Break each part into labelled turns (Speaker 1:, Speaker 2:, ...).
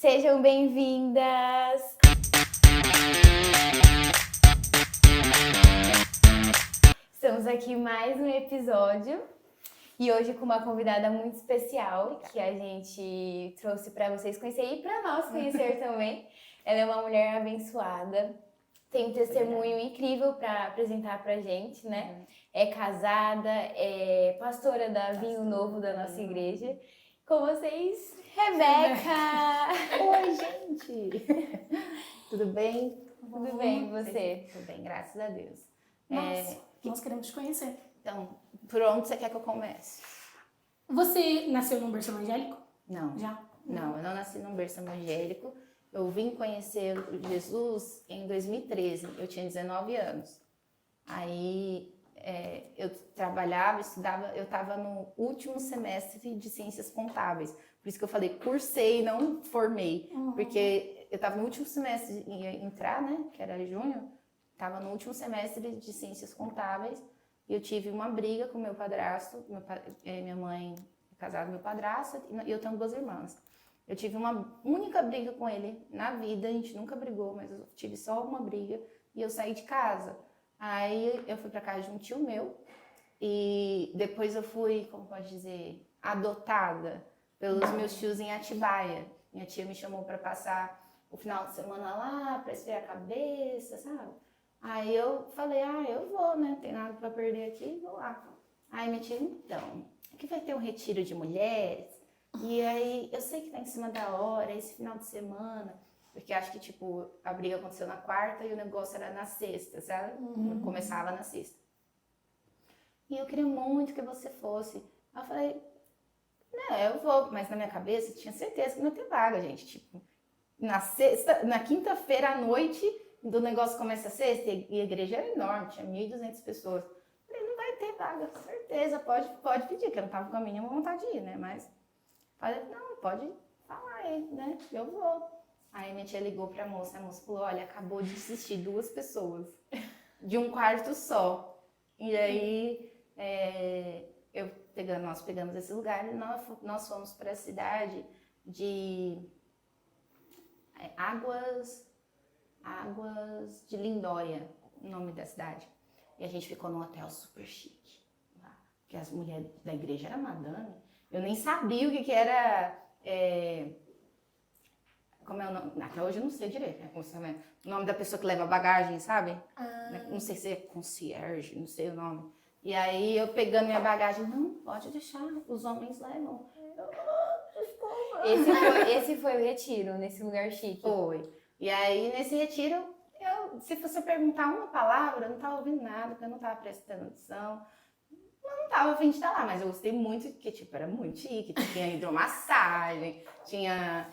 Speaker 1: Sejam bem-vindas! Estamos aqui mais um episódio e hoje com uma convidada muito especial que a gente trouxe para vocês conhecerem e para nós conhecer também. Ela é uma mulher abençoada, tem um testemunho incrível para apresentar para a gente, né? É casada, é pastora da Vinho Novo da nossa igreja. Com vocês, Rebeca!
Speaker 2: Oi, gente! Tudo bem?
Speaker 1: Tudo bem, e você?
Speaker 2: Tudo bem, graças a Deus.
Speaker 3: Nós queremos te conhecer.
Speaker 2: Então, por onde você quer que eu comece?
Speaker 3: Você nasceu num berço evangélico?
Speaker 2: Não.
Speaker 3: Já?
Speaker 2: Não, eu não nasci num berço evangélico. Eu vim conhecer Jesus em 2013. Eu tinha 19 anos. Aí eu trabalhava, estudava, eu estava no último semestre de Ciências Contábeis. Por isso que eu falei, cursei, não formei. Porque eu estava no último semestre, ia entrar, né? Que era junho. Estava no último semestre de Ciências Contábeis. E eu tive uma briga com meu padrasto. Minha mãe é casada com meu padrasto. E eu tenho 2 irmãs. Eu tive uma única briga com ele na vida. A gente nunca brigou, mas eu tive só uma briga. E eu saí de casa. Aí eu fui para casa de um tio meu e depois eu fui, como pode dizer, adotada pelos meus tios em Atibaia. Minha tia me chamou para passar o final de semana lá, para esfriar a cabeça, sabe? Aí eu falei, eu vou, né? Não tem nada para perder aqui, vou lá. Aí minha tia, então, aqui vai ter um retiro de mulheres e aí eu sei que tá em cima da hora, esse final de semana. Porque acho que, tipo, a briga aconteceu na quarta e o negócio era na sexta, sabe? Começava na sexta. E eu queria muito que você fosse. Aí eu falei, não, eu vou. Mas na minha cabeça, tinha certeza que não ia ter vaga, gente. Tipo, na quinta-feira à noite, do negócio começa a sexta, e a igreja era enorme, tinha 1.200 pessoas. Eu falei, não vai ter vaga, certeza, pode pedir, que eu não tava com a mínima vontade de ir, né? Mas, falei, não, pode falar aí, né? Eu vou. Aí minha tia ligou pra moça, a moça falou, olha, acabou de desistir 2 pessoas, de um quarto só. E aí, nós pegamos esse lugar e nós fomos para a cidade de Águas de Lindóia, o nome da cidade. E a gente ficou num hotel super chique, lá, porque as mulheres da igreja eram madame. Eu nem sabia o que era... Como é o nome? Até hoje eu não sei direito, né? O nome da pessoa que leva bagagem, sabe? Não sei se é concierge, não sei o nome. E aí eu pegando minha bagagem, não, pode deixar, os homens levam. Desculpa.
Speaker 1: Esse foi o retiro, nesse lugar chique.
Speaker 2: Foi. E aí nesse retiro, se você perguntar uma palavra, eu não estava ouvindo nada, porque eu não estava prestando atenção. Não tava a fim de estar lá, mas eu gostei muito, porque tipo, era muito chique, tinha hidromassagem, tinha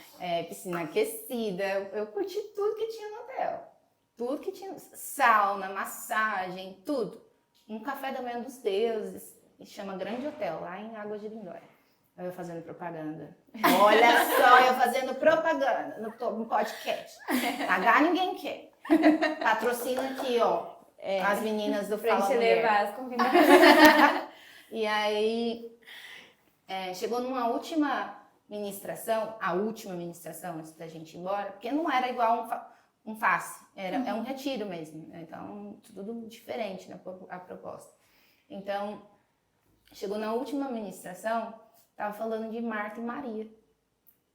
Speaker 2: piscina aquecida, eu curti tudo que tinha no hotel. Tudo que tinha, sauna, massagem, tudo. Um café da manhã dos deuses, que chama Grande Hotel, lá em Águas de Lindóia. Eu fazendo propaganda. Olha só, eu fazendo propaganda no podcast. Pagar ninguém quer. Patrocina aqui, ó. As meninas do
Speaker 1: Pra
Speaker 2: Fala
Speaker 1: gente
Speaker 2: Mulher.
Speaker 1: levar as convidadas.
Speaker 2: E aí, chegou numa última ministração, a última ministração antes da gente ir embora, porque não era igual um face, é um retiro mesmo, né? Então tudo diferente a proposta. Então, chegou na última ministração, tava falando de Marta e Maria.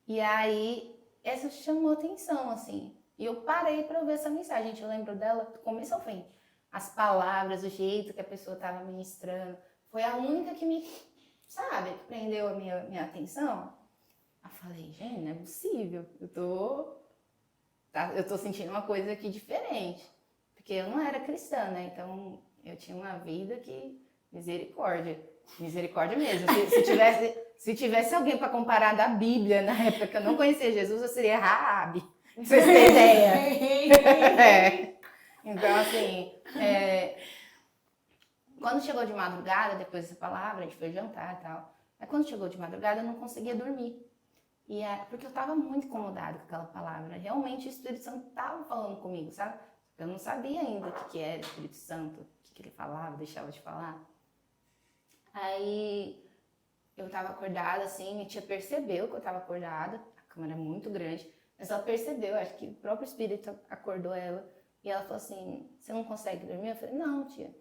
Speaker 2: E aí, essa chamou atenção, assim, e eu parei para ouvir essa mensagem, gente, eu lembro dela do começo ao fim. As palavras, o jeito que a pessoa estava ministrando, foi a única que me, sabe, que prendeu a minha atenção. Eu falei, gente, não é possível, eu tô sentindo uma coisa aqui diferente. Porque eu não era cristã, né? Então eu tinha uma vida que, misericórdia mesmo. Se tivesse alguém para comparar da Bíblia na época que eu não conhecia Jesus, eu seria Raabe. Pra vocês terem ideia. Então, assim, quando chegou de madrugada, depois dessa palavra, a gente foi jantar e tal. Aí quando chegou de madrugada, eu não conseguia dormir. Porque eu estava muito incomodada com aquela palavra. Realmente o Espírito Santo estava falando comigo, sabe? Eu não sabia ainda o que era Espírito Santo, o que ele falava, deixava de falar. Aí eu estava acordada assim, minha tia percebeu que eu estava acordada, a câmera muito grande. Mas ela percebeu, acho que o próprio espírito acordou ela. E ela falou assim, você não consegue dormir? Eu falei, não, tia.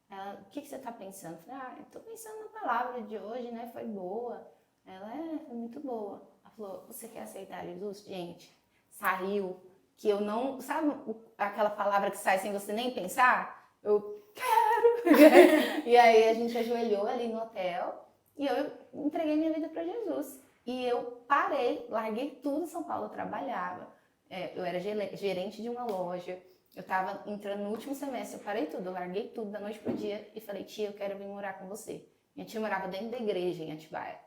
Speaker 2: Ela, o que você tá pensando? Eu falei, eu tô pensando na palavra de hoje, né? Foi boa. Ela, foi muito boa. Ela falou, você quer aceitar Jesus? Gente, saiu que eu não... Sabe aquela palavra que sai sem você nem pensar? Eu quero! E aí a gente ajoelhou ali no hotel e eu entreguei minha vida para Jesus. E eu parei, larguei tudo em São Paulo, eu trabalhava. Eu era gerente de uma loja. Eu estava entrando no último semestre, eu parei tudo, eu larguei tudo da noite pro dia e falei, tia, eu quero vir morar com você. Minha tia morava dentro da igreja em Atibaia.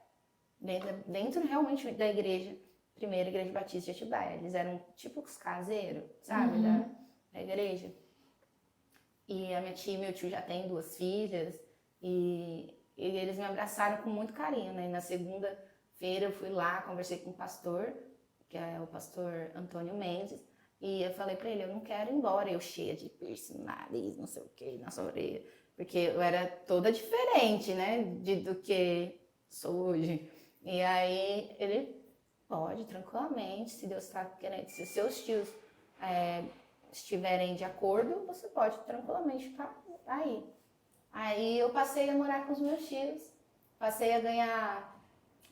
Speaker 2: Dentro realmente da igreja, primeira igreja batista de Atibaia. Eles eram tipo os caseiros, sabe, da igreja. E a minha tia e meu tio já têm 2 filhas e eles me abraçaram com muito carinho, né? E na segunda-feira eu fui lá, conversei com o pastor, que é o pastor Antônio Mendes, e eu falei pra ele, eu não quero ir embora, eu cheia de piercing no nariz, não sei o que, na orelha, porque eu era toda diferente, né, do que sou hoje. E aí ele pode, tranquilamente, se Deus está querendo, se seus tios estiverem de acordo, você pode tranquilamente ficar aí. Aí eu passei a morar com os meus tios, passei a ganhar,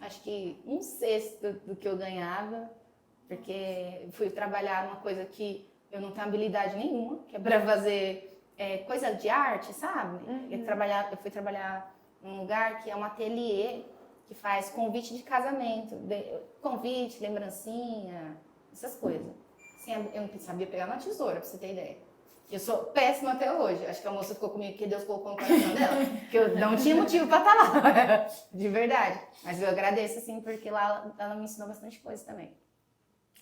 Speaker 2: acho que 1/6 do que eu ganhava, porque fui trabalhar numa coisa que eu não tenho habilidade nenhuma, que é para fazer coisa de arte, sabe? Eu fui trabalhar num lugar que é um ateliê que faz convite de casamento, convite, lembrancinha, essas coisas. Assim, eu não sabia pegar uma tesoura, pra você ter ideia. Eu sou péssima até hoje. Acho que a moça ficou comigo que Deus colocou no coração dela, que eu não tinha motivo pra estar lá, de verdade. Mas eu agradeço, assim, porque lá ela me ensinou bastante coisa também.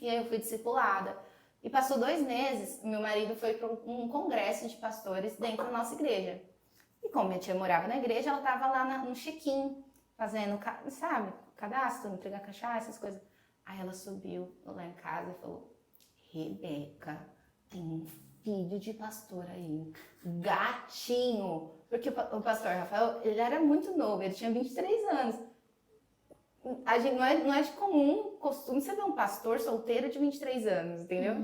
Speaker 2: E aí eu fui discipulada. E passou 2 meses, meu marido foi para um congresso de pastores dentro da nossa igreja. E como minha tia morava na igreja, ela estava lá no check-in, fazendo, sabe, cadastro, entregar cachaça, essas coisas. Aí ela subiu lá em casa e falou, Rebeca, tem um filho de pastor aí, gatinho. Porque o pastor Rafael, ele era muito novo, ele tinha 23 anos. A gente, não é de comum costume você ver um pastor solteiro de 23 anos, entendeu?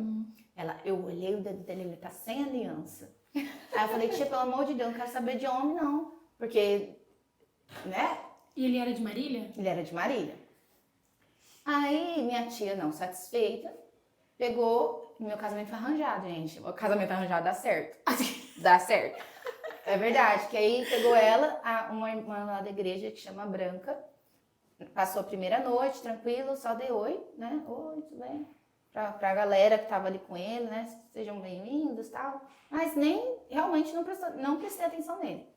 Speaker 2: Eu olhei o dedo dele, ele tá sem aliança. Aí eu falei, tia, pelo amor de Deus, não quero saber de homem, não. Porque, né?
Speaker 3: E ele era de Marília?
Speaker 2: Ele era de Marília. Aí minha tia, não satisfeita, pegou, meu casamento foi arranjado, gente. O casamento arranjado dá certo. Dá certo. É verdade, que aí pegou ela, uma irmã lá da igreja que chama Branca, passou a primeira noite, tranquilo, só dei oi, né? Oi, tudo bem? Pra galera que tava ali com ele, né? Sejam bem-vindos e tal. Mas realmente não prestei atenção nele.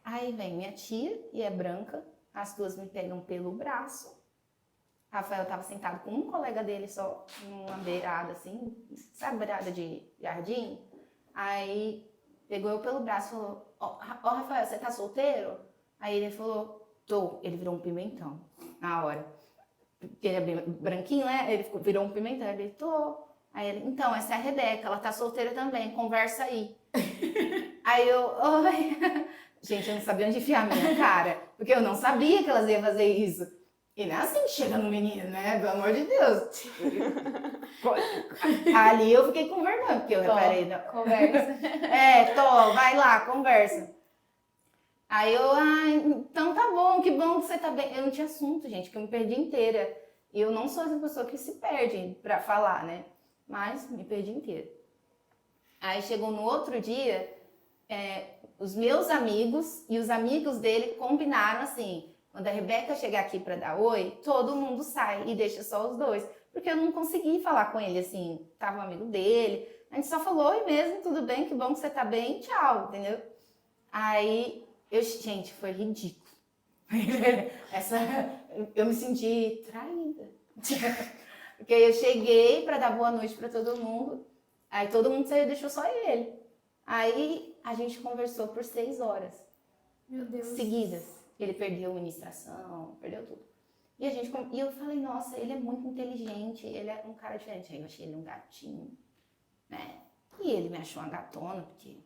Speaker 2: Aí vem minha tia e é Branca, as duas me pegam pelo braço. Rafael tava sentado com um colega dele só, numa beirada assim, sabe, beirada de jardim? Aí pegou eu pelo braço e falou, ó, Rafael, você tá solteiro? Aí ele falou, tô. Ele virou um pimentão na hora. Porque ele é bem branquinho, né? Ele virou um pimentão. Ele, tô. Aí ele, então, essa é a Rebeca, ela tá solteira também, conversa aí. Aí eu, oi. Gente, eu não sabia onde enfiar a minha cara, porque eu não sabia que elas iam fazer isso. E não é assim que chega no menino, né? Pelo amor de Deus. Ali eu fiquei com vergonha, porque eu reparei. Não.
Speaker 1: Conversa.
Speaker 2: Vai lá, conversa. Aí eu, então tá bom, que bom que você tá bem. Eu não tinha assunto, gente, que eu me perdi inteira. E eu não sou essa pessoa que se perde pra falar, né? Mas me perdi inteira. Aí chegou no outro dia, os meus amigos e os amigos dele combinaram assim, quando a Rebeca chegar aqui pra dar oi, todo mundo sai e deixa só os dois. Porque eu não consegui falar com ele assim, tava um amigo dele. A gente só falou, oi mesmo, tudo bem, que bom que você tá bem, tchau, entendeu? Aí... gente, foi ridículo. Eu me senti traída. Porque eu cheguei para dar boa noite para todo mundo. Aí todo mundo saiu e deixou só ele. Aí a gente conversou por 6 horas.
Speaker 3: Meu Deus.
Speaker 2: Seguidas. Ele perdeu a ministração, perdeu tudo. E eu falei, nossa, ele é muito inteligente, ele é um cara diferente. Aí eu achei ele um gatinho, né? E ele me achou uma gatona, porque...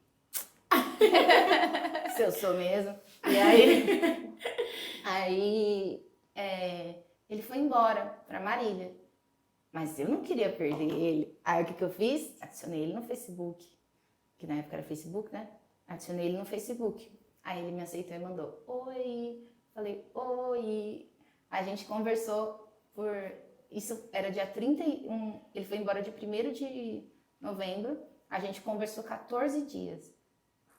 Speaker 2: se eu sou mesmo. E aí Ele foi embora para Marília. Mas eu não queria perder ele. Aí o que eu fiz? Adicionei ele no Facebook. Que na época era Facebook, né? Adicionei ele no Facebook. Aí ele me aceitou e mandou oi. Falei oi. A gente conversou por... Isso era dia 31. Ele foi embora dia 1º de novembro. A gente conversou 14 dias.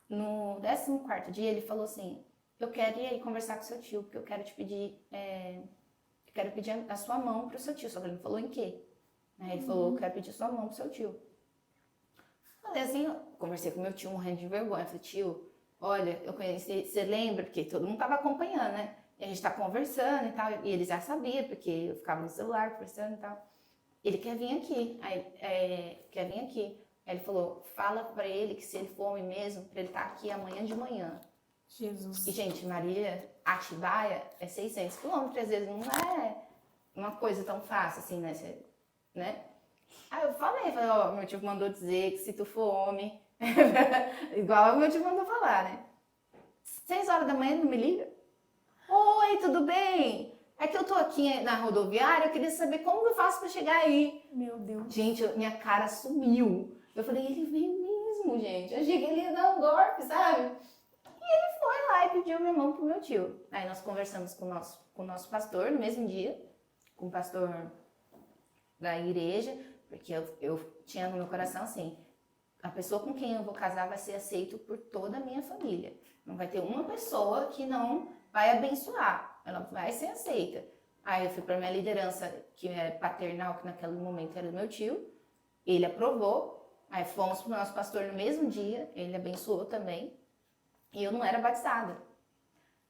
Speaker 2: No 14º dia ele falou assim, eu quero ir aí conversar com seu tio, porque eu quero te pedir... quero pedir a sua mão pro seu tio. Só que ele não falou em quê. Aí ele falou, eu quero pedir sua mão pro seu tio. Falei assim, conversei com meu tio morrendo de vergonha. Falei, tio, olha, eu conheci, você lembra? Porque todo mundo tava acompanhando, né? E a gente tá conversando e tal. E ele já sabia, porque eu ficava no celular conversando e tal. Ele quer vir aqui. Aí, quer vir aqui. Aí ele falou, fala pra ele que se ele for homem mesmo, pra ele estar aqui amanhã de manhã.
Speaker 3: Jesus.
Speaker 2: E, gente, Marília, Atibaia é 600 quilômetros, às vezes não é uma coisa tão fácil assim, né? Aí eu falei, ó, meu tio mandou dizer que se tu for homem, igual o meu tio mandou falar, né? 6 horas da manhã, não me liga? Oi, tudo bem? É que eu tô aqui na rodoviária, eu queria saber como eu faço pra chegar aí.
Speaker 3: Meu Deus.
Speaker 2: Gente, minha cara sumiu. Eu falei, ele veio mesmo, gente. Eu achei que ele ia dar um golpe, sabe? Foi lá e pediu minha mão pro meu tio. Aí nós conversamos com o nosso pastor no mesmo dia, com o pastor da igreja, porque eu tinha no meu coração assim, a pessoa com quem eu vou casar vai ser aceito por toda a minha família. Não vai ter uma pessoa que não vai abençoar, ela vai ser aceita. Aí eu fui para minha liderança, que é paternal, que naquele momento era do meu tio, ele aprovou, aí fomos pro nosso pastor no mesmo dia, ele abençoou também. E eu não era batizada.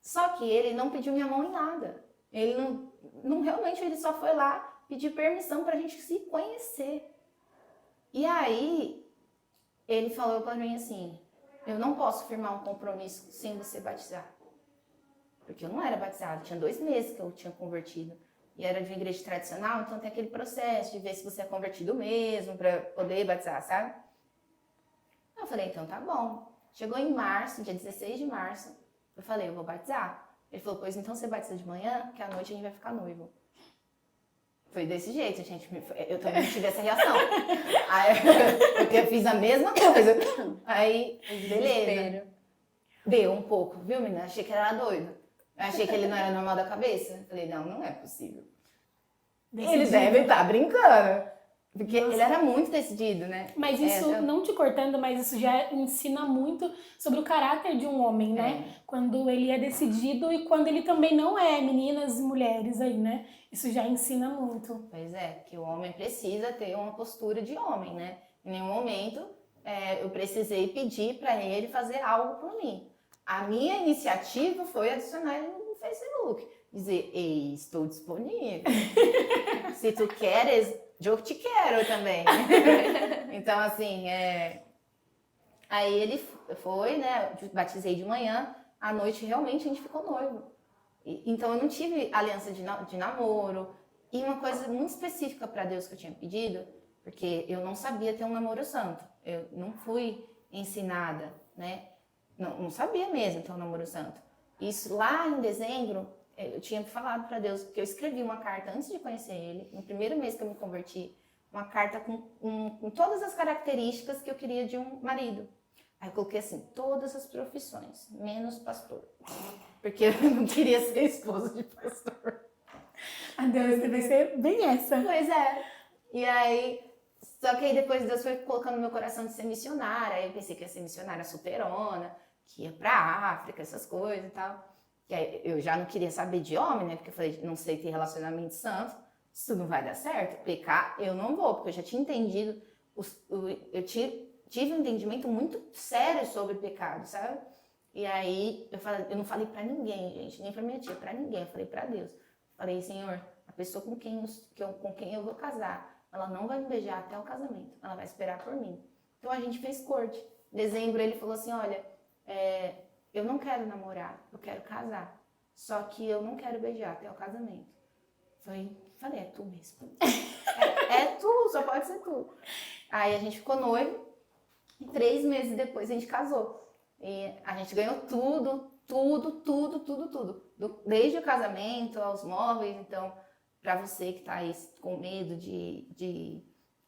Speaker 2: Só que ele não pediu minha mão em nada. Ele não realmente, ele só foi lá pedir permissão pra gente se conhecer. E aí, ele falou pra mim assim, eu não posso firmar um compromisso sem você batizar. Porque eu não era batizada, tinha 2 meses que eu tinha convertido. E era de uma igreja tradicional, então tem aquele processo de ver se você é convertido mesmo, pra poder batizar, sabe? Eu falei, então tá bom. Chegou em março, dia 16 de março, eu falei, eu vou batizar. Ele falou, pois então você batiza de manhã, que à noite a gente vai ficar noivo. Foi desse jeito, gente. Eu também tive essa reação. Aí, eu fiz a mesma coisa. Aí, beleza. Deu um pouco, viu, menina? Achei que ele era doido. Eu achei que ele não era normal da cabeça. Falei, não é possível. Ele deve estar brincando. Porque ele era muito decidido, né?
Speaker 3: Mas isso, não te cortando, mas isso já ensina muito sobre o caráter de um homem, né? Quando ele é decidido e quando ele também não é, meninas e mulheres aí, né? Isso já ensina muito.
Speaker 2: Pois é, que o homem precisa ter uma postura de homem, né? Em nenhum momento eu precisei pedir para ele fazer algo por mim. A minha iniciativa foi adicionar ele no Facebook. Dizer, ei, estou disponível. Se tu queres... Eu te quero também. Então, assim, aí ele foi, né? Batizei de manhã, à noite realmente a gente ficou noivo. Então, eu não tive aliança de namoro. E uma coisa muito específica para Deus que eu tinha pedido, porque eu não sabia ter um namoro santo. Eu não fui ensinada, né? Não sabia mesmo ter um namoro santo. Isso lá em dezembro, eu tinha falado para Deus que eu escrevi uma carta antes de conhecer ele, no primeiro mês que eu me converti, uma carta com todas as características que eu queria de um marido. Aí eu coloquei assim, todas as profissões, menos pastor. Porque eu não queria ser esposa de pastor.
Speaker 3: A Deus deve ser bem essa.
Speaker 2: Pois é. E aí, só que aí depois Deus foi colocando no meu coração de ser missionária. Aí eu pensei que ia ser missionária solteirona, que ia pra África, essas coisas e tal. E aí eu já não queria saber de homem, né? Porque eu falei, não sei ter relacionamento santo, isso não vai dar certo. Pecar, eu não vou, porque eu já tinha entendido, eu tive um entendimento muito sério sobre pecado, sabe? E aí eu não falei pra ninguém, gente, nem pra minha tia, pra ninguém, eu falei pra Deus. Falei, Senhor, a pessoa com quem eu vou casar, ela não vai me beijar até o casamento, ela vai esperar por mim. Então a gente fez corte. Em dezembro ele falou assim, olha, eu não quero namorar, eu quero casar. Só que eu não quero beijar até o casamento. Falei, é tu mesmo. É tu, só pode ser tu. Aí a gente ficou noivo e 3 meses depois a gente casou. E a gente ganhou tudo. Desde o casamento aos móveis, então para você que tá aí com medo de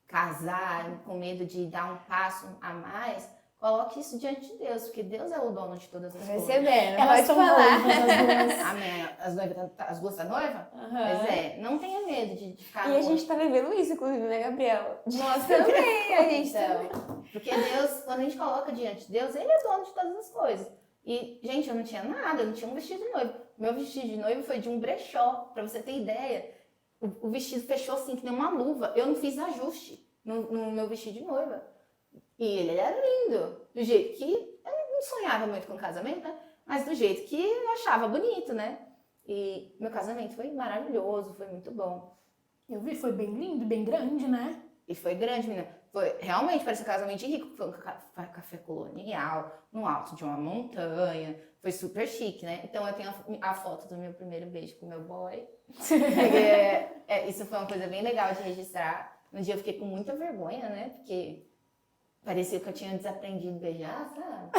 Speaker 2: casar, com medo de dar um passo a mais, coloque isso diante de Deus, porque Deus é o dono de todas as coisas.
Speaker 1: Recebendo,
Speaker 3: Elas
Speaker 1: pode
Speaker 3: são
Speaker 1: falar.
Speaker 3: noivas, as duas.
Speaker 2: Amém. As duas tá noiva?
Speaker 1: Aham.
Speaker 2: Pois é, não tenha medo de ficar
Speaker 1: E a gente tá vivendo isso, inclusive, né, Gabriela? Nós também, a gente também.
Speaker 2: Então, porque Deus, quando a gente coloca diante de Deus, Ele é dono de todas as coisas. E, gente, eu não tinha nada, eu não tinha um vestido de noivo. Meu vestido de noivo foi de um brechó, pra você ter ideia. O vestido fechou assim, que nem uma luva. Eu não fiz ajuste no meu vestido de noiva. E ele era lindo, do jeito que eu não sonhava muito com casamento, né? Mas do jeito que eu achava bonito, né? E meu casamento foi maravilhoso, foi muito bom.
Speaker 3: Eu vi, foi bem lindo, bem grande, né?
Speaker 2: E foi grande, menina. Foi, realmente parecia um casamento de rico. Foi um café colonial, no alto de uma montanha. Foi super chique, né? Então eu tenho a foto do meu primeiro beijo com o meu boy. Isso foi uma coisa bem legal de registrar. Um dia eu fiquei com muita vergonha, né? Porque parecia que eu tinha desaprendido a beijar, sabe?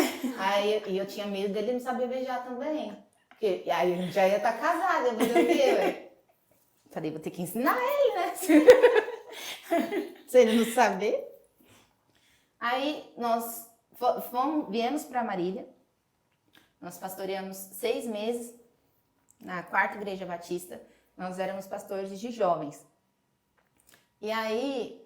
Speaker 2: E eu tinha medo dele não saber beijar também. Porque aí a gente já ia estar casada, eu fazer o quê, ué? Falei, vou ter que ensinar ele, né? Se ele não saber. Aí nós viemos para Marília. Nós pastoreamos 6 meses na 4ª Igreja Batista. Nós éramos pastores de jovens. E aí,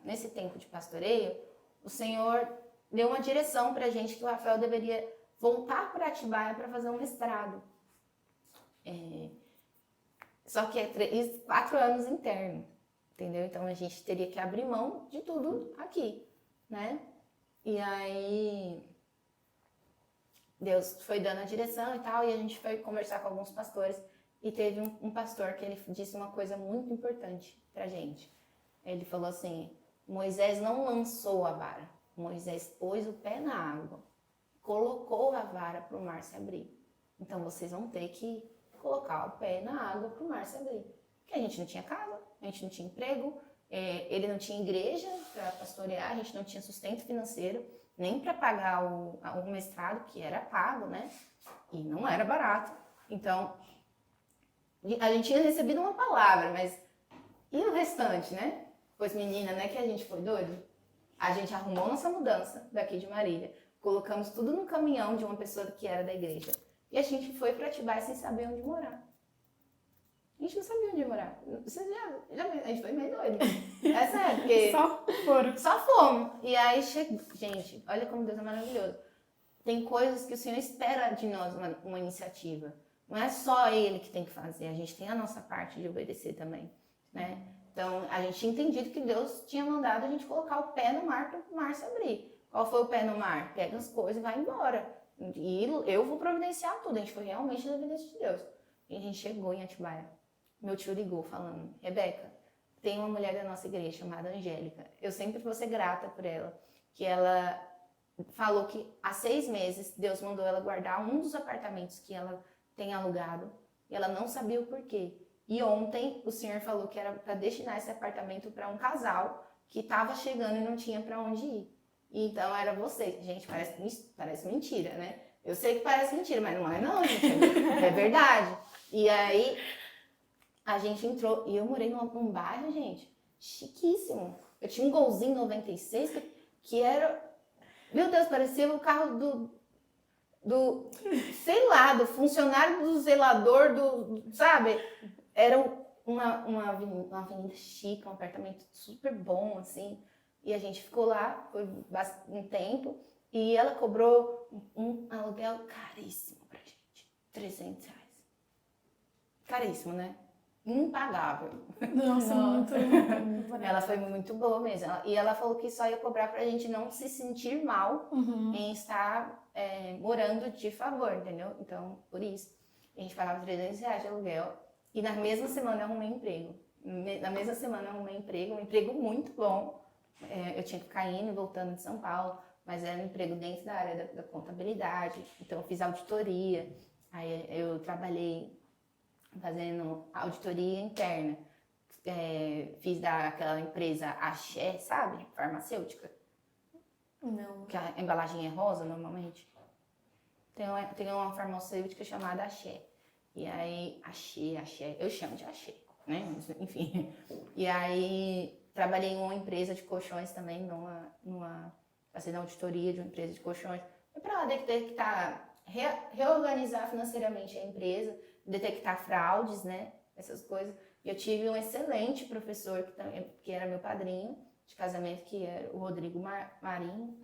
Speaker 2: nesse tempo de pastoreio, o Senhor deu uma direção para a gente que o Rafael deveria voltar para Atibaia para fazer um mestrado. Só que é 4 anos interno, entendeu? Então a gente teria que abrir mão de tudo aqui, né? E aí Deus foi dando a direção e tal, e a gente foi conversar com alguns pastores e teve um pastor que ele disse uma coisa muito importante pra gente. Ele falou assim: Moisés não lançou a vara, Moisés pôs o pé na água, colocou a vara para o mar se abrir. Então vocês vão ter que colocar o pé na água para o mar se abrir. Porque a gente não tinha casa, a gente não tinha emprego, ele não tinha igreja para pastorear, a gente não tinha sustento financeiro, nem para pagar o mestrado, que era pago, né? E não era barato. Então, a gente tinha recebido uma palavra, mas e o restante, né? Pois menina, né, que a gente foi doido? A gente arrumou nossa mudança daqui de Marília, colocamos tudo no caminhão de uma pessoa que era da igreja. E a gente foi para Atibaia sem saber onde morar. A gente não sabia onde morar. Você a gente foi meio doido. É sério, porque... Só fomos. E aí chegou... Gente, olha como Deus é maravilhoso. Tem coisas que o Senhor espera de nós, uma iniciativa. Não é só Ele que tem que fazer. A gente tem a nossa parte de obedecer também, né? Então, a gente tinha entendido que Deus tinha mandado a gente colocar o pé no mar para o mar se abrir. Qual foi o pé no mar? Pega as coisas e vai embora. E eu vou providenciar tudo. A gente foi realmente na evidência de Deus. E a gente chegou em Atibaia. Meu tio ligou falando: Rebeca, tem uma mulher da nossa igreja chamada Angélica. Eu sempre vou ser grata por ela. Que ela falou que há 6 meses Deus mandou ela guardar um dos apartamentos que ela tem alugado. E ela não sabia o porquê. E ontem o senhor falou que era para destinar esse apartamento para um casal que estava chegando e não tinha para onde ir. E então era você. Gente, parece mentira, né? Eu sei que parece mentira, mas não é não, gente. É verdade. E aí a gente entrou e eu morei num bairro, gente, chiquíssimo. Eu tinha um Golzinho 96 que era... Meu Deus, parecia o carro sei lá, do funcionário do zelador, sabe? Era uma avenida chique, um apartamento super bom, assim. E a gente ficou lá por um tempo e ela cobrou um aluguel caríssimo pra gente. R$300. Caríssimo, né? Impagável.
Speaker 3: Nossa, muito.
Speaker 2: Ela foi muito boa mesmo. E ela falou que só ia cobrar pra gente não se sentir mal em estar morando de favor, entendeu? Então, por isso, a gente pagava R$300 de aluguel. E na mesma semana eu arrumei emprego. Na mesma semana eu arrumei um emprego muito bom. Eu tinha que ficar indo e voltando de São Paulo, mas era um emprego dentro da área da contabilidade. Então, eu fiz auditoria. Aí eu trabalhei fazendo auditoria interna. Fiz daquela empresa Axé, sabe? Farmacêutica.
Speaker 1: Não.
Speaker 2: Que a embalagem é rosa, normalmente. Tem uma farmacêutica chamada Axé. E aí, Axé, eu chamo de Axé. né? Enfim. E aí trabalhei em uma empresa de colchões também, passei na auditoria de uma empresa de colchões, para detectar, reorganizar financeiramente a empresa, detectar fraudes, né? Essas coisas. E eu tive um excelente professor, que era meu padrinho de casamento, que era o Rodrigo Marinho.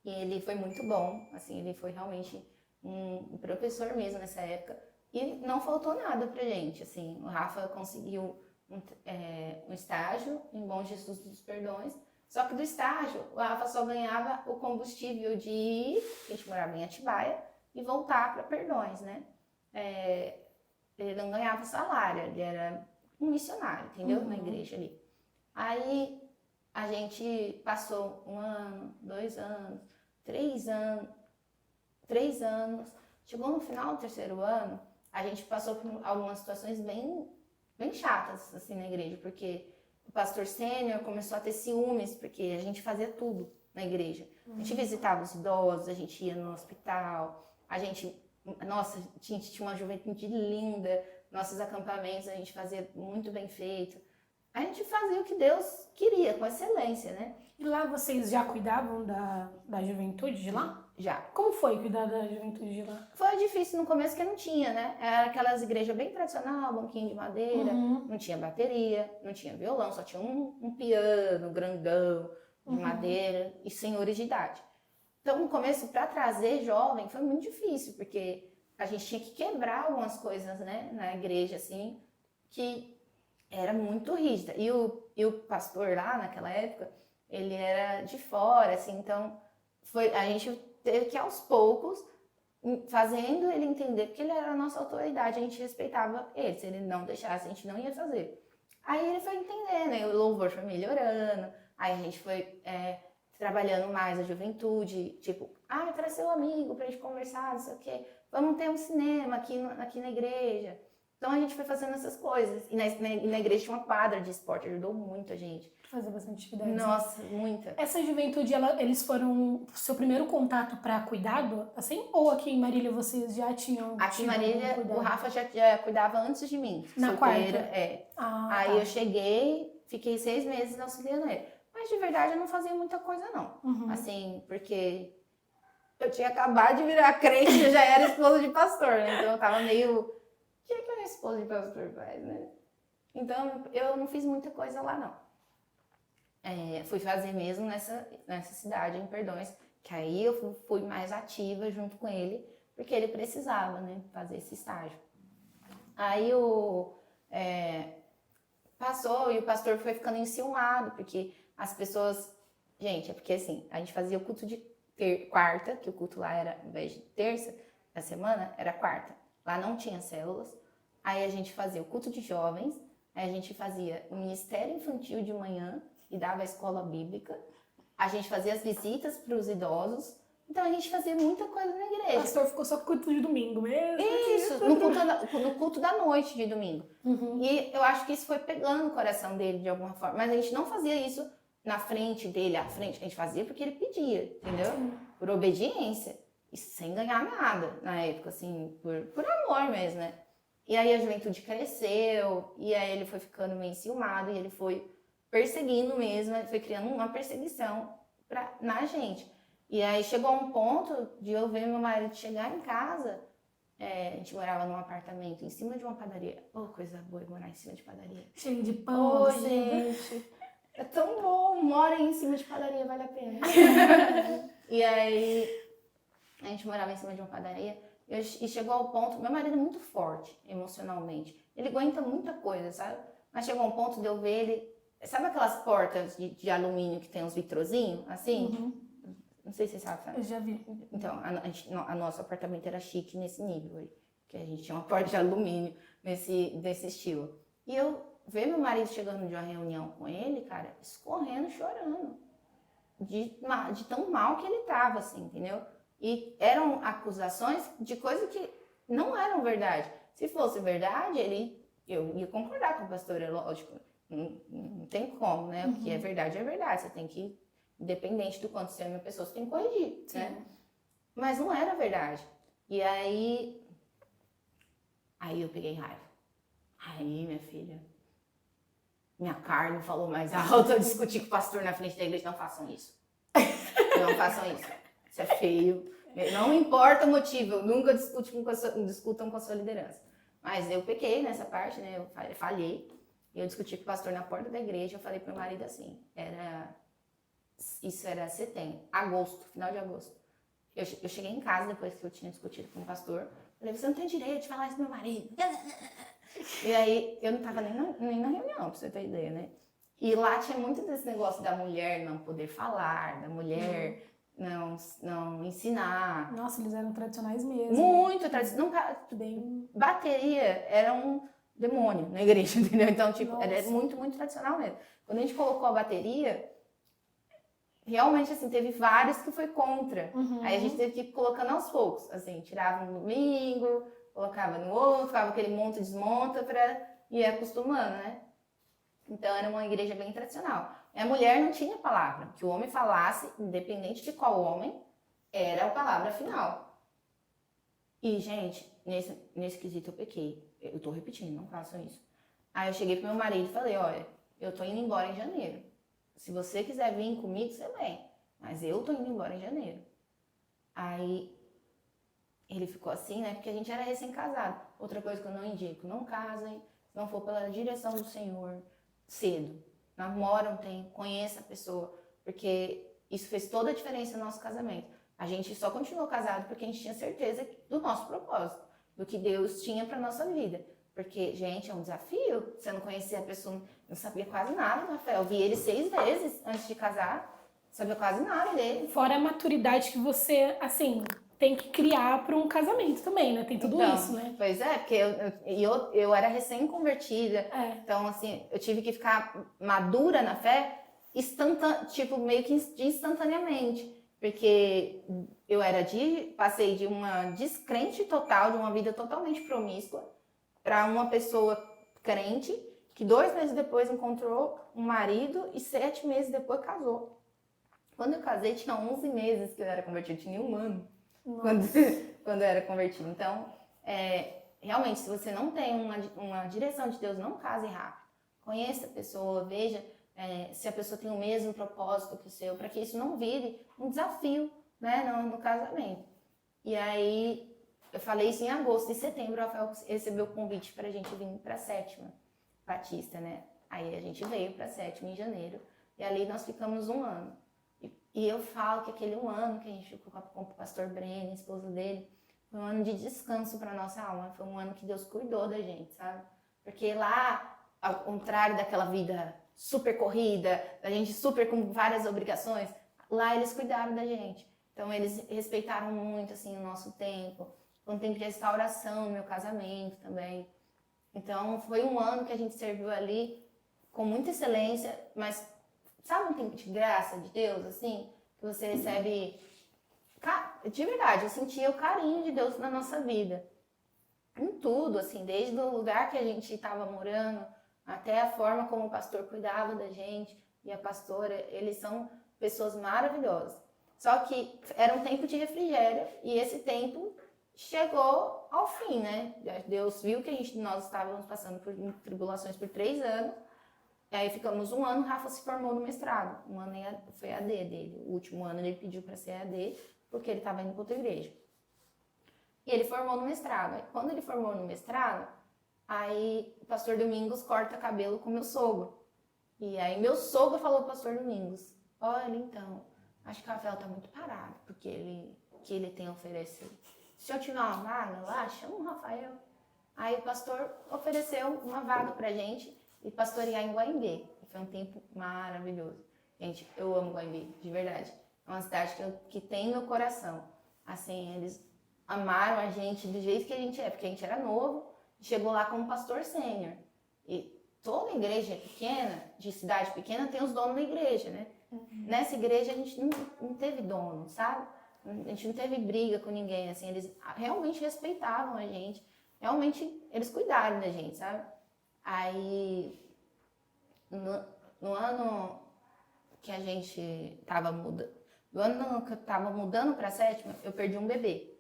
Speaker 2: E ele foi muito bom, assim, ele foi realmente um professor mesmo nessa época. E não faltou nada pra gente, assim. O Rafa conseguiu um estágio em Bom Jesus dos Perdões. Só que do estágio, o Rafa só ganhava o combustível de ir, a gente morava em Atibaia, e voltar para Perdões, né? Ele não ganhava salário, ele era um missionário, entendeu? Na igreja ali. Aí a gente passou 1 ano, 2 anos, 3 anos. Chegou no final do 3º ano, a gente passou por algumas situações bem, bem chatas assim na igreja, porque o pastor sênior começou a ter ciúmes, porque a gente fazia tudo na igreja. A gente visitava os idosos, a gente ia no hospital, nossa, a gente tinha uma juventude linda, nossos acampamentos a gente fazia muito bem feito. A gente fazia o que Deus queria, com excelência, né?
Speaker 3: E lá vocês já cuidavam da juventude de lá?
Speaker 2: Já.
Speaker 3: Como foi cuidar da juventude de lá?
Speaker 2: Foi difícil no começo, porque não tinha, né? Era aquelas igrejas bem tradicionais, banquinho de madeira, não tinha bateria, não tinha violão, só tinha um piano grandão de madeira e senhores de idade. Então, no começo, para trazer jovem, foi muito difícil, porque a gente tinha que quebrar algumas coisas, né, na igreja, assim, que era muito rígida. E o pastor lá, naquela época, ele era de fora, assim, então a gente teve que, aos poucos, fazendo ele entender, porque ele era a nossa autoridade, a gente respeitava ele. Se ele não deixasse, a gente não ia fazer. Aí ele foi entendendo, aí o louvor foi melhorando, aí a gente foi trabalhando mais a juventude, tipo, traz seu amigo pra gente conversar, não sei o quê. Vamos ter um cinema aqui na igreja. Então a gente foi fazendo essas coisas. E na igreja tinha uma quadra de esporte, ajudou muito a gente.
Speaker 3: Fazer bastante atividade.
Speaker 2: Nossa, muita.
Speaker 3: Essa juventude, eles foram seu primeiro contato para cuidado, assim? Ou aqui em Marília vocês já tinham?
Speaker 2: Aqui em Marília, o Rafa já cuidava antes de mim.
Speaker 3: Na
Speaker 2: solteira,
Speaker 3: quarta?
Speaker 2: Aí eu cheguei, fiquei 6 meses auxiliando ele. Mas de verdade eu não fazia muita coisa, não. Assim, porque eu tinha acabado de virar crente e eu já era esposa de pastor, né? Então eu tava meio... O que é que uma esposa de pastor faz, né? Então eu não fiz muita coisa lá, não. Fui fazer mesmo nessa cidade, em Perdões, que aí eu fui mais ativa junto com ele, porque ele precisava, né, fazer esse estágio. Aí passou e o pastor foi ficando enciumado, porque as pessoas... Gente, é porque assim, a gente fazia o culto de quarta, que o culto lá era, ao invés de terça da semana, era quarta. Lá não tinha células. Aí a gente fazia o culto de jovens, aí a gente fazia o ministério infantil de manhã, e dava a escola bíblica. A gente fazia as visitas para os idosos. Então a gente fazia muita coisa na igreja.
Speaker 3: O pastor ficou só com o culto de domingo mesmo?
Speaker 2: Isso, no culto da noite de domingo. E eu acho que isso foi pegando o coração dele de alguma forma. Mas a gente não fazia isso na frente dele, à frente. A gente fazia porque ele pedia, entendeu? Por obediência. E sem ganhar nada na época, assim, por amor mesmo, né? E aí a juventude cresceu, e aí ele foi ficando meio enciumado, e ele foi perseguindo mesmo, foi criando uma perseguição na gente. E aí chegou um ponto de eu ver meu marido chegar em casa, a gente morava num apartamento em cima de uma padaria. Coisa boa morar em cima de padaria.
Speaker 3: Cheio de pão.
Speaker 2: Gente, é tão bom, mora em cima de padaria, vale a pena. E aí a gente morava em cima de uma padaria, e chegou ao ponto, meu marido é muito forte emocionalmente, ele aguenta muita coisa, sabe? Mas chegou um ponto de eu ver ele... Sabe aquelas portas de alumínio que tem uns vitrozinhos, assim? Não sei se você sabe.
Speaker 3: Eu já vi.
Speaker 2: Então, a nosso apartamento era chique nesse nível aí. Que a gente tinha uma porta de alumínio desse estilo. E eu ver meu marido chegando de uma reunião com ele, cara, escorrendo, chorando. De tão mal que ele tava, assim, entendeu? E eram acusações de coisas que não eram verdade. Se fosse verdade, eu ia concordar com o pastor, é lógico. Não tem como, né? Porque é verdade. Você tem que, independente do quanto você ama a pessoa, você tem que corrigir, né? Mas não era verdade. E aí eu peguei raiva. Aí, minha filha, minha carne falou mais alto, eu discuti com o pastor na frente da igreja, não façam isso. Não façam isso. Isso é feio. Não importa o motivo, nunca discutam com a sua liderança. Mas eu pequei nessa parte, né? Eu falhei. Eu discuti com o pastor na porta da igreja, eu falei pro meu marido assim, isso era setembro, agosto, final de agosto. Eu cheguei em casa depois que eu tinha discutido com o pastor, falei, você não tem direito de falar isso pro meu marido. E aí, eu não tava nem na reunião, pra você ter ideia, né? E lá tinha muito desse negócio da mulher não poder falar, da mulher não ensinar.
Speaker 3: Nossa, eles eram tradicionais mesmo.
Speaker 2: Muito tradicional.
Speaker 3: Bem...
Speaker 2: Bateria era um demônio na igreja, entendeu? Então, tipo,
Speaker 3: Nossa.
Speaker 2: era muito, muito tradicional mesmo. Quando a gente colocou a bateria, realmente, assim, teve vários que foi contra. Aí a gente teve que ir colocando aos poucos, assim, tirava no domingo, colocava no outro, ficava aquele monta e desmonta pra ir acostumando, né? Então, era uma igreja bem tradicional. A mulher não tinha palavra. Que o homem falasse, independente de qual homem, era a palavra final. E, gente, nesse quesito eu pequei. Eu tô repetindo, não façam isso. Aí eu cheguei pro meu marido e falei, olha, eu tô indo embora em janeiro. Se você quiser vir comigo, você vem. Mas eu tô indo embora em janeiro. Aí ele ficou assim, né? Porque a gente era recém-casado. Outra coisa que eu não indico, não casem, se não for pela direção do Senhor, cedo. Namora um tempo, conheça a pessoa, porque isso fez toda a diferença no nosso casamento. A gente só continuou casado porque a gente tinha certeza do nosso propósito, do que Deus tinha para nossa vida. Porque, gente, é um desafio. Você não conhecia a pessoa, não sabia quase nada do Rafael. Eu vi ele 6 vezes antes de casar, não sabia quase nada dele.
Speaker 3: Fora a maturidade que você, assim, tem que criar para um casamento também, né? Tem tudo isso, né?
Speaker 2: Pois é, porque eu era recém-convertida. Então, assim, eu tive que ficar madura na fé, tipo, meio que instantaneamente. Porque eu passei de uma descrente total, de uma vida totalmente promíscua, para uma pessoa crente, que 2 meses depois encontrou um marido e 7 meses depois casou. Quando eu casei, tinha 11 meses que eu era convertida, tinha 1 ano quando eu era convertida. Então, realmente, se você não tem uma direção de Deus, não case rápido. Conheça a pessoa, veja se a pessoa tem o mesmo propósito que o seu, para que isso não vire um desafio, né, no casamento. E aí, eu falei isso em agosto. Em setembro, o Rafael recebeu o convite para a gente vir para a 7ª Batista, né? Aí a gente veio para a 7ª em janeiro. E ali nós ficamos 1 ano. E eu falo que aquele 1 ano que a gente ficou com o pastor Breno, esposo dele, foi um ano de descanso para nossa alma. Foi um ano que Deus cuidou da gente, sabe? Porque lá, ao contrário daquela vida super corrida, da gente super com várias obrigações, lá eles cuidaram da gente. Então eles respeitaram muito, assim, o nosso tempo. Foi um tempo de restauração no meu casamento também. Então, foi 1 ano que a gente serviu ali com muita excelência, mas sabe um tempo de graça de Deus, assim? Que você recebe... De verdade, eu sentia o carinho de Deus na nossa vida. Em tudo, assim, desde o lugar que a gente estava morando, até a forma como o pastor cuidava da gente e a pastora, eles são pessoas maravilhosas. Só que era um tempo de refrigério e esse tempo chegou ao fim, né? Deus viu que nós estávamos passando por tribulações por 3 anos. Aí ficamos 1 ano, o Rafa se formou no mestrado. 1 ano foi AD dele. O último ano ele pediu para ser AD, porque ele estava indo para outra igreja. E ele formou no mestrado. Aí, quando ele formou no mestrado, aí o pastor Domingos corta cabelo com meu sogro. E aí meu sogro falou pro pastor Domingos, olha, então, acho que o Rafael tá muito parado, porque ele tem a oferecer. Se eu tiver uma vaga lá, chama o Rafael. Aí o pastor ofereceu uma vaga pra gente e pastorear em Guaimbê. Foi um tempo maravilhoso. Gente, eu amo Guaimbê, de verdade. É uma cidade que tem meu coração. Assim, eles amaram a gente do jeito que a gente é, porque a gente era novo e chegou lá como pastor sênior. E toda igreja pequena, de cidade pequena, tem os donos da igreja, né? Nessa igreja a gente não teve dono, sabe? A gente não teve briga com ninguém, assim, eles realmente respeitavam a gente, realmente eles cuidaram da gente, sabe? Aí, no ano que a gente tava mudando, no ano que eu tava mudando pra 7ª, eu perdi um bebê.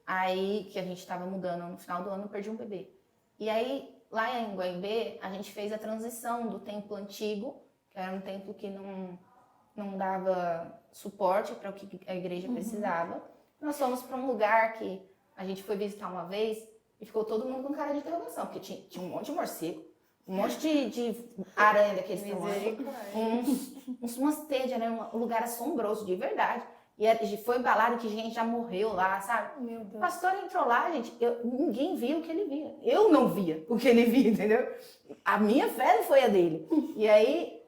Speaker 2: Aí, que a gente tava mudando no final do ano, eu perdi um bebê. E aí, lá em Guaimbê, a gente fez a transição do templo antigo, que era um templo que não dava suporte para o que a igreja precisava. Nós fomos para um lugar que a gente foi visitar uma vez e ficou todo mundo com cara de interrogação, porque tinha um monte de morcego, um monte de aranha daqueles tamanhos, umas teias de aranha, um lugar assombroso, de verdade. E foi balada que gente já morreu lá, sabe?
Speaker 3: Meu Deus.
Speaker 2: O pastor entrou lá, gente, ninguém via o que ele via. Eu não via o que ele via, entendeu? A minha fé não foi a dele. E aí,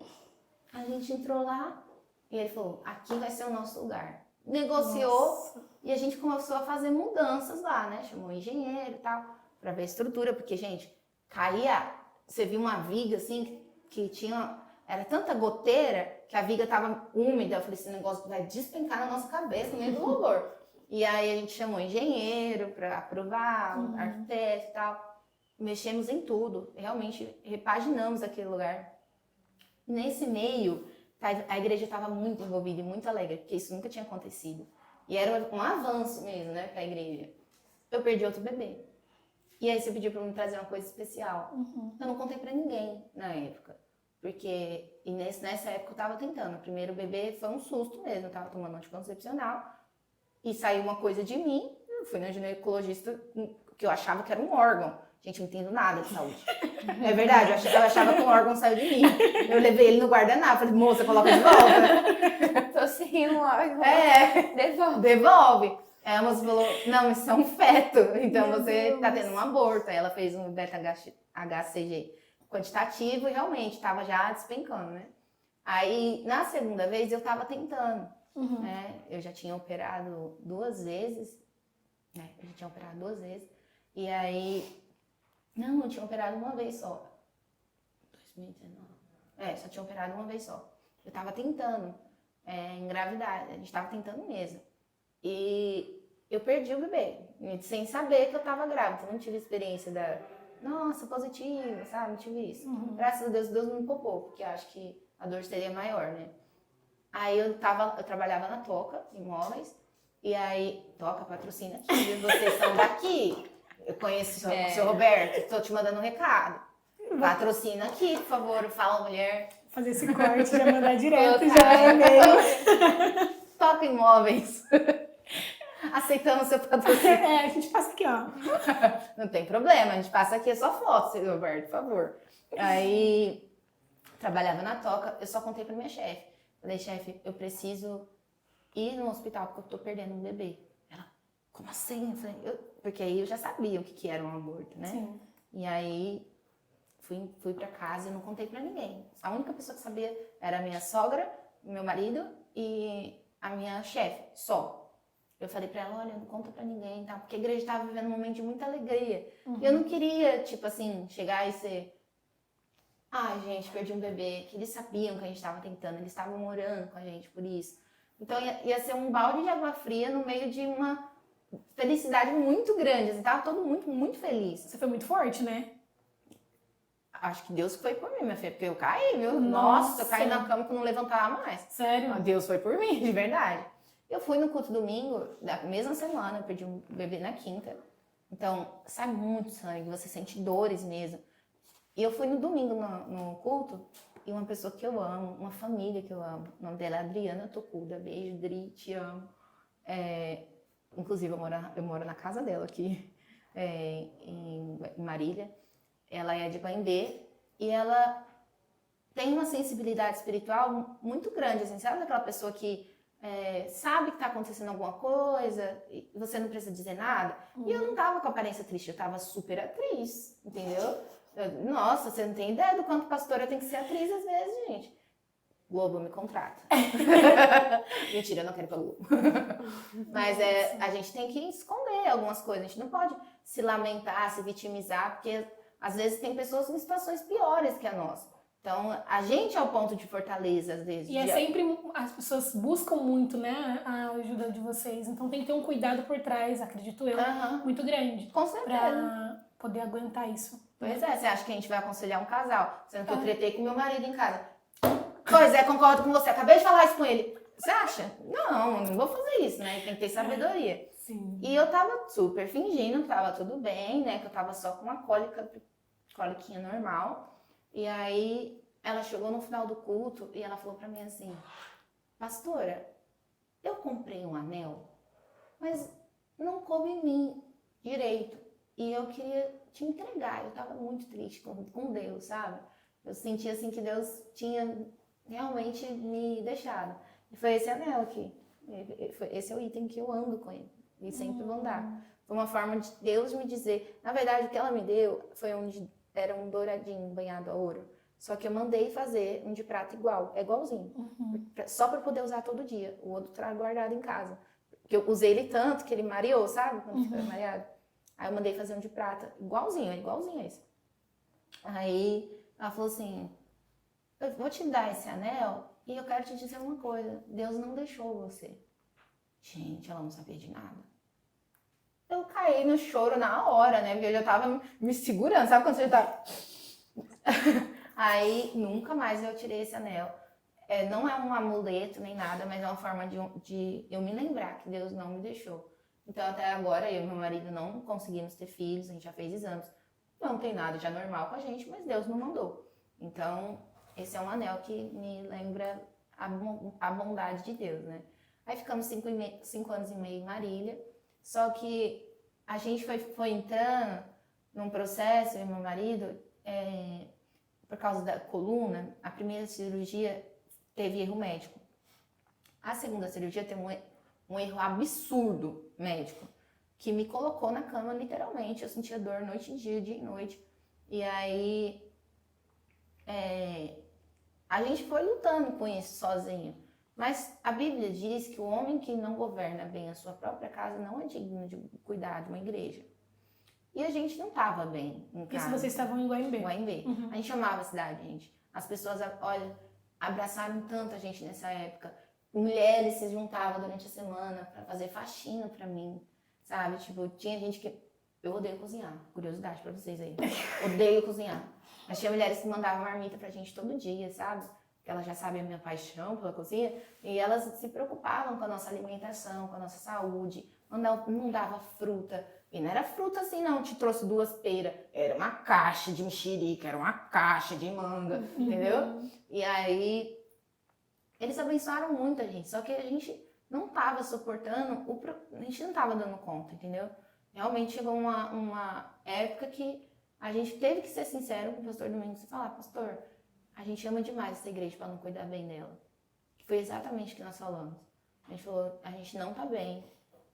Speaker 2: a gente entrou lá e ele falou, aqui vai ser o nosso lugar. Negociou e a gente começou a fazer mudanças lá, né? Chamou um engenheiro e tal, pra ver a estrutura, porque, gente, caía, você viu uma viga assim, que tinha... Era tanta goteira que a viga tava úmida. Eu falei, esse negócio vai despencar na nossa cabeça no meio do louvor. E aí a gente chamou engenheiro para aprovar, arquiteto e tal. Mexemos em tudo. Realmente repaginamos aquele lugar. Nesse meio, a igreja estava muito envolvida e muito alegre, porque isso nunca tinha acontecido. E era um avanço mesmo, né, para a igreja. Eu perdi outro bebê. E aí você pediu para me trazer uma coisa especial. Eu não contei para ninguém na época. Porque nessa época eu tava tentando. O primeiro bebê foi um susto mesmo. Eu tava tomando anticoncepcional. E saiu uma coisa de mim. Eu fui na ginecologista, que eu achava que era um órgão. Gente, eu não entendo nada de saúde. É verdade, eu achava que um órgão saiu de mim. Eu levei ele no guardanapo. Falei, moça, coloca de volta.
Speaker 1: Tô sem um órgão.
Speaker 2: Devolve. Aí a moça falou, não, isso é um feto. Então
Speaker 3: Meu
Speaker 2: você
Speaker 3: Deus.
Speaker 2: tá tendo um aborto. Aí ela fez um beta-HCG quantitativo e realmente estava já despencando, né? Aí, na segunda vez, eu estava tentando, né? Eu já tinha operado 2 vezes, né? E aí, não, eu tinha operado uma vez só. 2019. Só tinha operado uma vez só. Eu estava tentando engravidar, a gente estava tentando mesmo. E eu perdi o bebê, sem saber que eu estava grávida, então não tive experiência nossa, positivo, sabe? Não tive isso. Graças a Deus não me poupou, porque eu acho que a dor seria maior, né? Aí eu trabalhava na Toca Imóveis, e aí, Toca, patrocina aqui, vocês são daqui. Eu conheço o seu Roberto, estou te mandando um recado. Patrocina aqui, por favor, fala mulher.
Speaker 3: Fazer esse corte, já mandar direto, já é e-mail.
Speaker 2: Toca Imóveis. Aceitamos seu patrocínio.
Speaker 3: A gente passa aqui, ó.
Speaker 2: Não tem problema, a gente passa aqui a sua foto, seu Roberto, por favor. Aí, trabalhava na Toca, eu só contei pra minha chefe. Falei, chefe, eu preciso ir no hospital porque eu tô perdendo um bebê. Ela, como assim? Eu falei, porque aí eu já sabia o que era um aborto, né?
Speaker 3: Sim.
Speaker 2: E aí, fui pra casa e não contei pra ninguém. A única pessoa que sabia era a minha sogra, meu marido e a minha chefe, só. Eu falei pra ela, olha, não conta pra ninguém, tá? Porque a igreja tava vivendo um momento de muita alegria. E eu não queria, tipo assim, chegar e ser... Ai, gente, perdi um bebê. Que eles sabiam que a gente tava tentando, eles estavam orando com a gente por isso. Então ia ser um balde de água fria no meio de uma felicidade muito grande. Assim, tava todo muito, muito feliz.
Speaker 3: Você foi muito forte, né?
Speaker 2: Acho que Deus foi por mim, minha filha, porque eu caí, viu? Nossa, eu caí na cama que eu não levantava mais.
Speaker 3: Sério?
Speaker 2: Deus foi por mim, de verdade. Eu fui no culto domingo, da mesma semana, eu perdi um bebê na quinta. Então, sai muito sangue, você sente dores mesmo. E eu fui no domingo no culto, e uma pessoa que eu amo, uma família que eu amo, o nome dela é Adriana Tocuda. Beijo, Dri, te amo. Inclusive, eu moro na casa dela aqui, em Marília. Ela é de Guaimbê, e ela tem uma sensibilidade espiritual muito grande, assim, sabe aquela pessoa que sabe que tá acontecendo alguma coisa e você não precisa dizer nada? E eu não tava com aparência triste, eu tava super atriz, entendeu? Nossa, você não tem ideia do quanto pastora tem que ser atriz às vezes, gente. Globo me contrata. Mentira, eu não quero ir pra Globo. Mas a gente tem que esconder algumas coisas, a gente não pode se lamentar, se vitimizar, porque às vezes tem pessoas em situações piores que a nossa. Então, a gente é o ponto de fortaleza, às vezes.
Speaker 3: E sempre, as pessoas buscam muito, né, a ajuda de vocês. Então, tem que ter um cuidado por trás, acredito eu, muito grande.
Speaker 2: Com certeza.
Speaker 3: Pra poder aguentar isso.
Speaker 2: Pois é, você acha que a gente vai aconselhar um casal? Sendo que eu tretei com meu marido em casa. Pois é, concordo com você. Acabei de falar isso com ele. Você acha? Não vou fazer isso, né? Tem que ter sabedoria.
Speaker 3: Sim.
Speaker 2: E eu tava super fingindo que tava tudo bem, né? Que eu tava só com uma cólica coliquinha normal. E aí ela chegou no final do culto e ela falou pra mim assim, pastora, eu comprei um anel, mas não coube em mim direito. E eu queria te entregar. Eu tava muito triste com Deus, sabe? Eu sentia assim que Deus tinha realmente me deixado. E foi esse anel aqui. Esse é o item que eu ando com ele. E sempre vou andar. Foi uma forma de Deus me dizer. Na verdade, o que ela me deu era um douradinho banhado a ouro. Só que eu mandei fazer um de prata igual. É igualzinho. Só para poder usar todo dia. O outro tá guardado em casa. Porque eu usei ele tanto que ele mareou, sabe? Quando fica mareado. Aí eu mandei fazer um de prata. Igualzinho, é igualzinho a esse. Aí ela falou assim, eu vou te dar esse anel e eu quero te dizer uma coisa. Deus não deixou você. Gente, ela não sabia de nada. Eu caí no choro na hora, né? Porque eu já tava me segurando. Sabe quando você já tá... Aí, nunca mais eu tirei esse anel. Não é um amuleto nem nada, mas é uma forma de eu me lembrar que Deus não me deixou. Então, até agora, eu e meu marido não conseguimos ter filhos. A gente já fez exames. Não tem nada já normal com a gente, mas Deus não mandou. Então, esse é um anel que me lembra a bondade de Deus, né? Aí ficamos 5 anos e meio em Marília. Só que a gente foi entrando num processo, eu e meu marido, por causa da coluna. A primeira cirurgia teve erro médico. A segunda cirurgia teve um erro absurdo médico, que me colocou na cama literalmente. Eu sentia dor noite e dia e noite. E aí a gente foi lutando com isso sozinho. Mas a Bíblia diz que o homem que não governa bem a sua própria casa não é digno de cuidar de uma igreja. E a gente não estava bem em casa.
Speaker 3: Isso vocês estavam em Guaimbê?
Speaker 2: Guaimbê. A gente amava a cidade, gente. As pessoas, olha, abraçaram tanto a gente nessa época. Mulheres se juntavam durante a semana para fazer faxina para mim, sabe? Tipo, tinha gente que... Eu odeio cozinhar, curiosidade para vocês aí. Odeio cozinhar. Mas tinha mulheres que mandavam marmita pra gente todo dia, sabe? Porque elas já sabem a minha paixão pela cozinha, e elas se preocupavam com a nossa alimentação, com a nossa saúde, mandavam fruta, e não era fruta assim não, te trouxe 2 peras, era uma caixa de mexerica, era uma caixa de manga, entendeu? E aí, eles abençoaram muito a gente, só que a gente não tava suportando, a gente não tava dando conta, entendeu? Realmente chegou uma época que a gente teve que ser sincero com o pastor Domingos e falar, pastor, a gente ama demais essa igreja para não cuidar bem dela. Foi exatamente o que nós falamos. A gente falou, a gente não tá bem.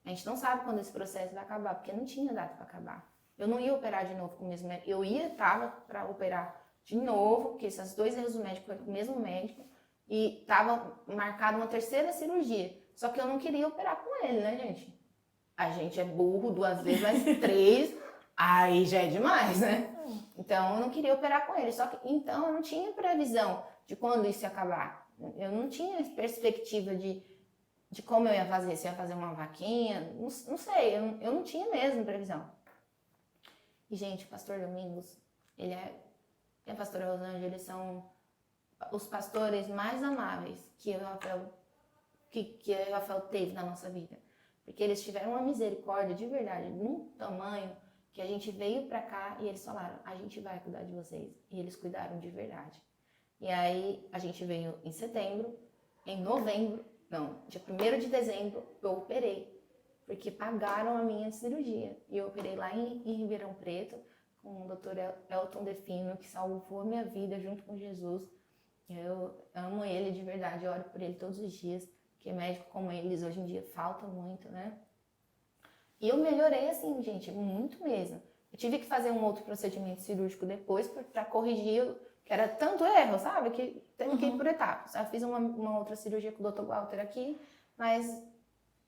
Speaker 2: A gente não sabe quando esse processo vai acabar, porque não tinha data para acabar. Eu não ia operar de novo com o mesmo médico. Tava para operar de novo, porque esses 2 erros médicos foram com o mesmo médico. E tava marcada uma 3ª cirurgia. Só que eu não queria operar com ele, né, gente? A gente é burro 2 vezes, mas 3... Aí já é demais, né? Então, eu não queria operar com ele. Só que, então, eu não tinha previsão de quando isso ia acabar. Eu não tinha perspectiva de como eu ia fazer. Se eu ia fazer uma vaquinha, não sei. Eu não tinha mesmo previsão. E, gente, o pastor Domingos, ele e a pastora Rosângela, eles são os pastores mais amáveis que o Rafael teve na nossa vida. Porque eles tiveram uma misericórdia de verdade, num tamanho... que a gente veio pra cá e eles falaram, a gente vai cuidar de vocês. E eles cuidaram de verdade. E aí, a gente veio em setembro, em novembro, dia 1º de dezembro, eu operei. Porque pagaram a minha cirurgia. E eu operei lá em Ribeirão Preto, com o Dr. Elton Defino, que salvou a minha vida junto com Jesus. Eu amo ele de verdade, eu oro por ele todos os dias, porque médico como eles hoje em dia falta muito, né? E eu melhorei assim, gente, muito mesmo. Eu tive que fazer um outro procedimento cirúrgico depois para corrigir, que era tanto erro, sabe? Que teve que ir por etapas. Eu fiz uma outra cirurgia com o Dr. Walter aqui, mas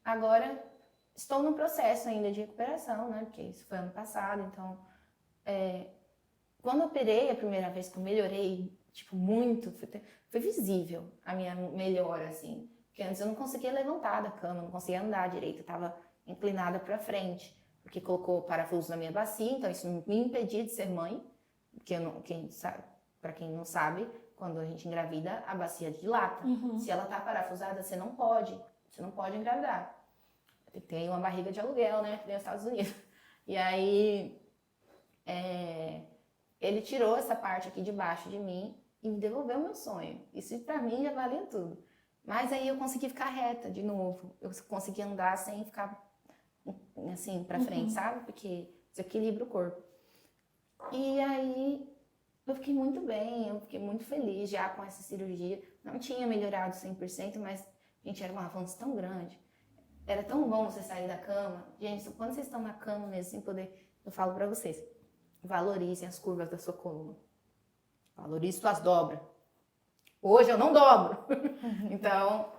Speaker 2: agora estou no processo ainda de recuperação, né? Porque isso foi ano passado, então... Quando eu operei a primeira vez que eu melhorei, tipo, muito, foi visível a minha melhora, assim. Porque antes eu não conseguia levantar da cama, não conseguia andar direito, eu tava inclinada para frente, porque colocou parafuso na minha bacia, então isso me impedia de ser mãe, porque para quem não sabe, quando a gente engravida, a bacia dilata. Se ela tá parafusada, você não pode engravidar. Tem que ter uma barriga de aluguel, né, que nem nos Estados Unidos. E aí, Ele tirou essa parte aqui de baixo de mim e me devolveu o meu sonho. Isso pra mim já valia tudo. Mas aí eu consegui ficar reta de novo. Eu consegui andar sem ficar assim pra frente, sabe? Porque desequilibra o corpo. E aí eu fiquei muito bem, eu fiquei muito feliz já com essa cirurgia. Não tinha melhorado 100%, mas, gente, era um avanço tão grande. Era tão bom você sair da cama. Gente, quando vocês estão na cama mesmo, sem poder, eu falo pra vocês, valorizem as curvas da sua coluna. Valorize suas dobras. Hoje eu não dobro. Então,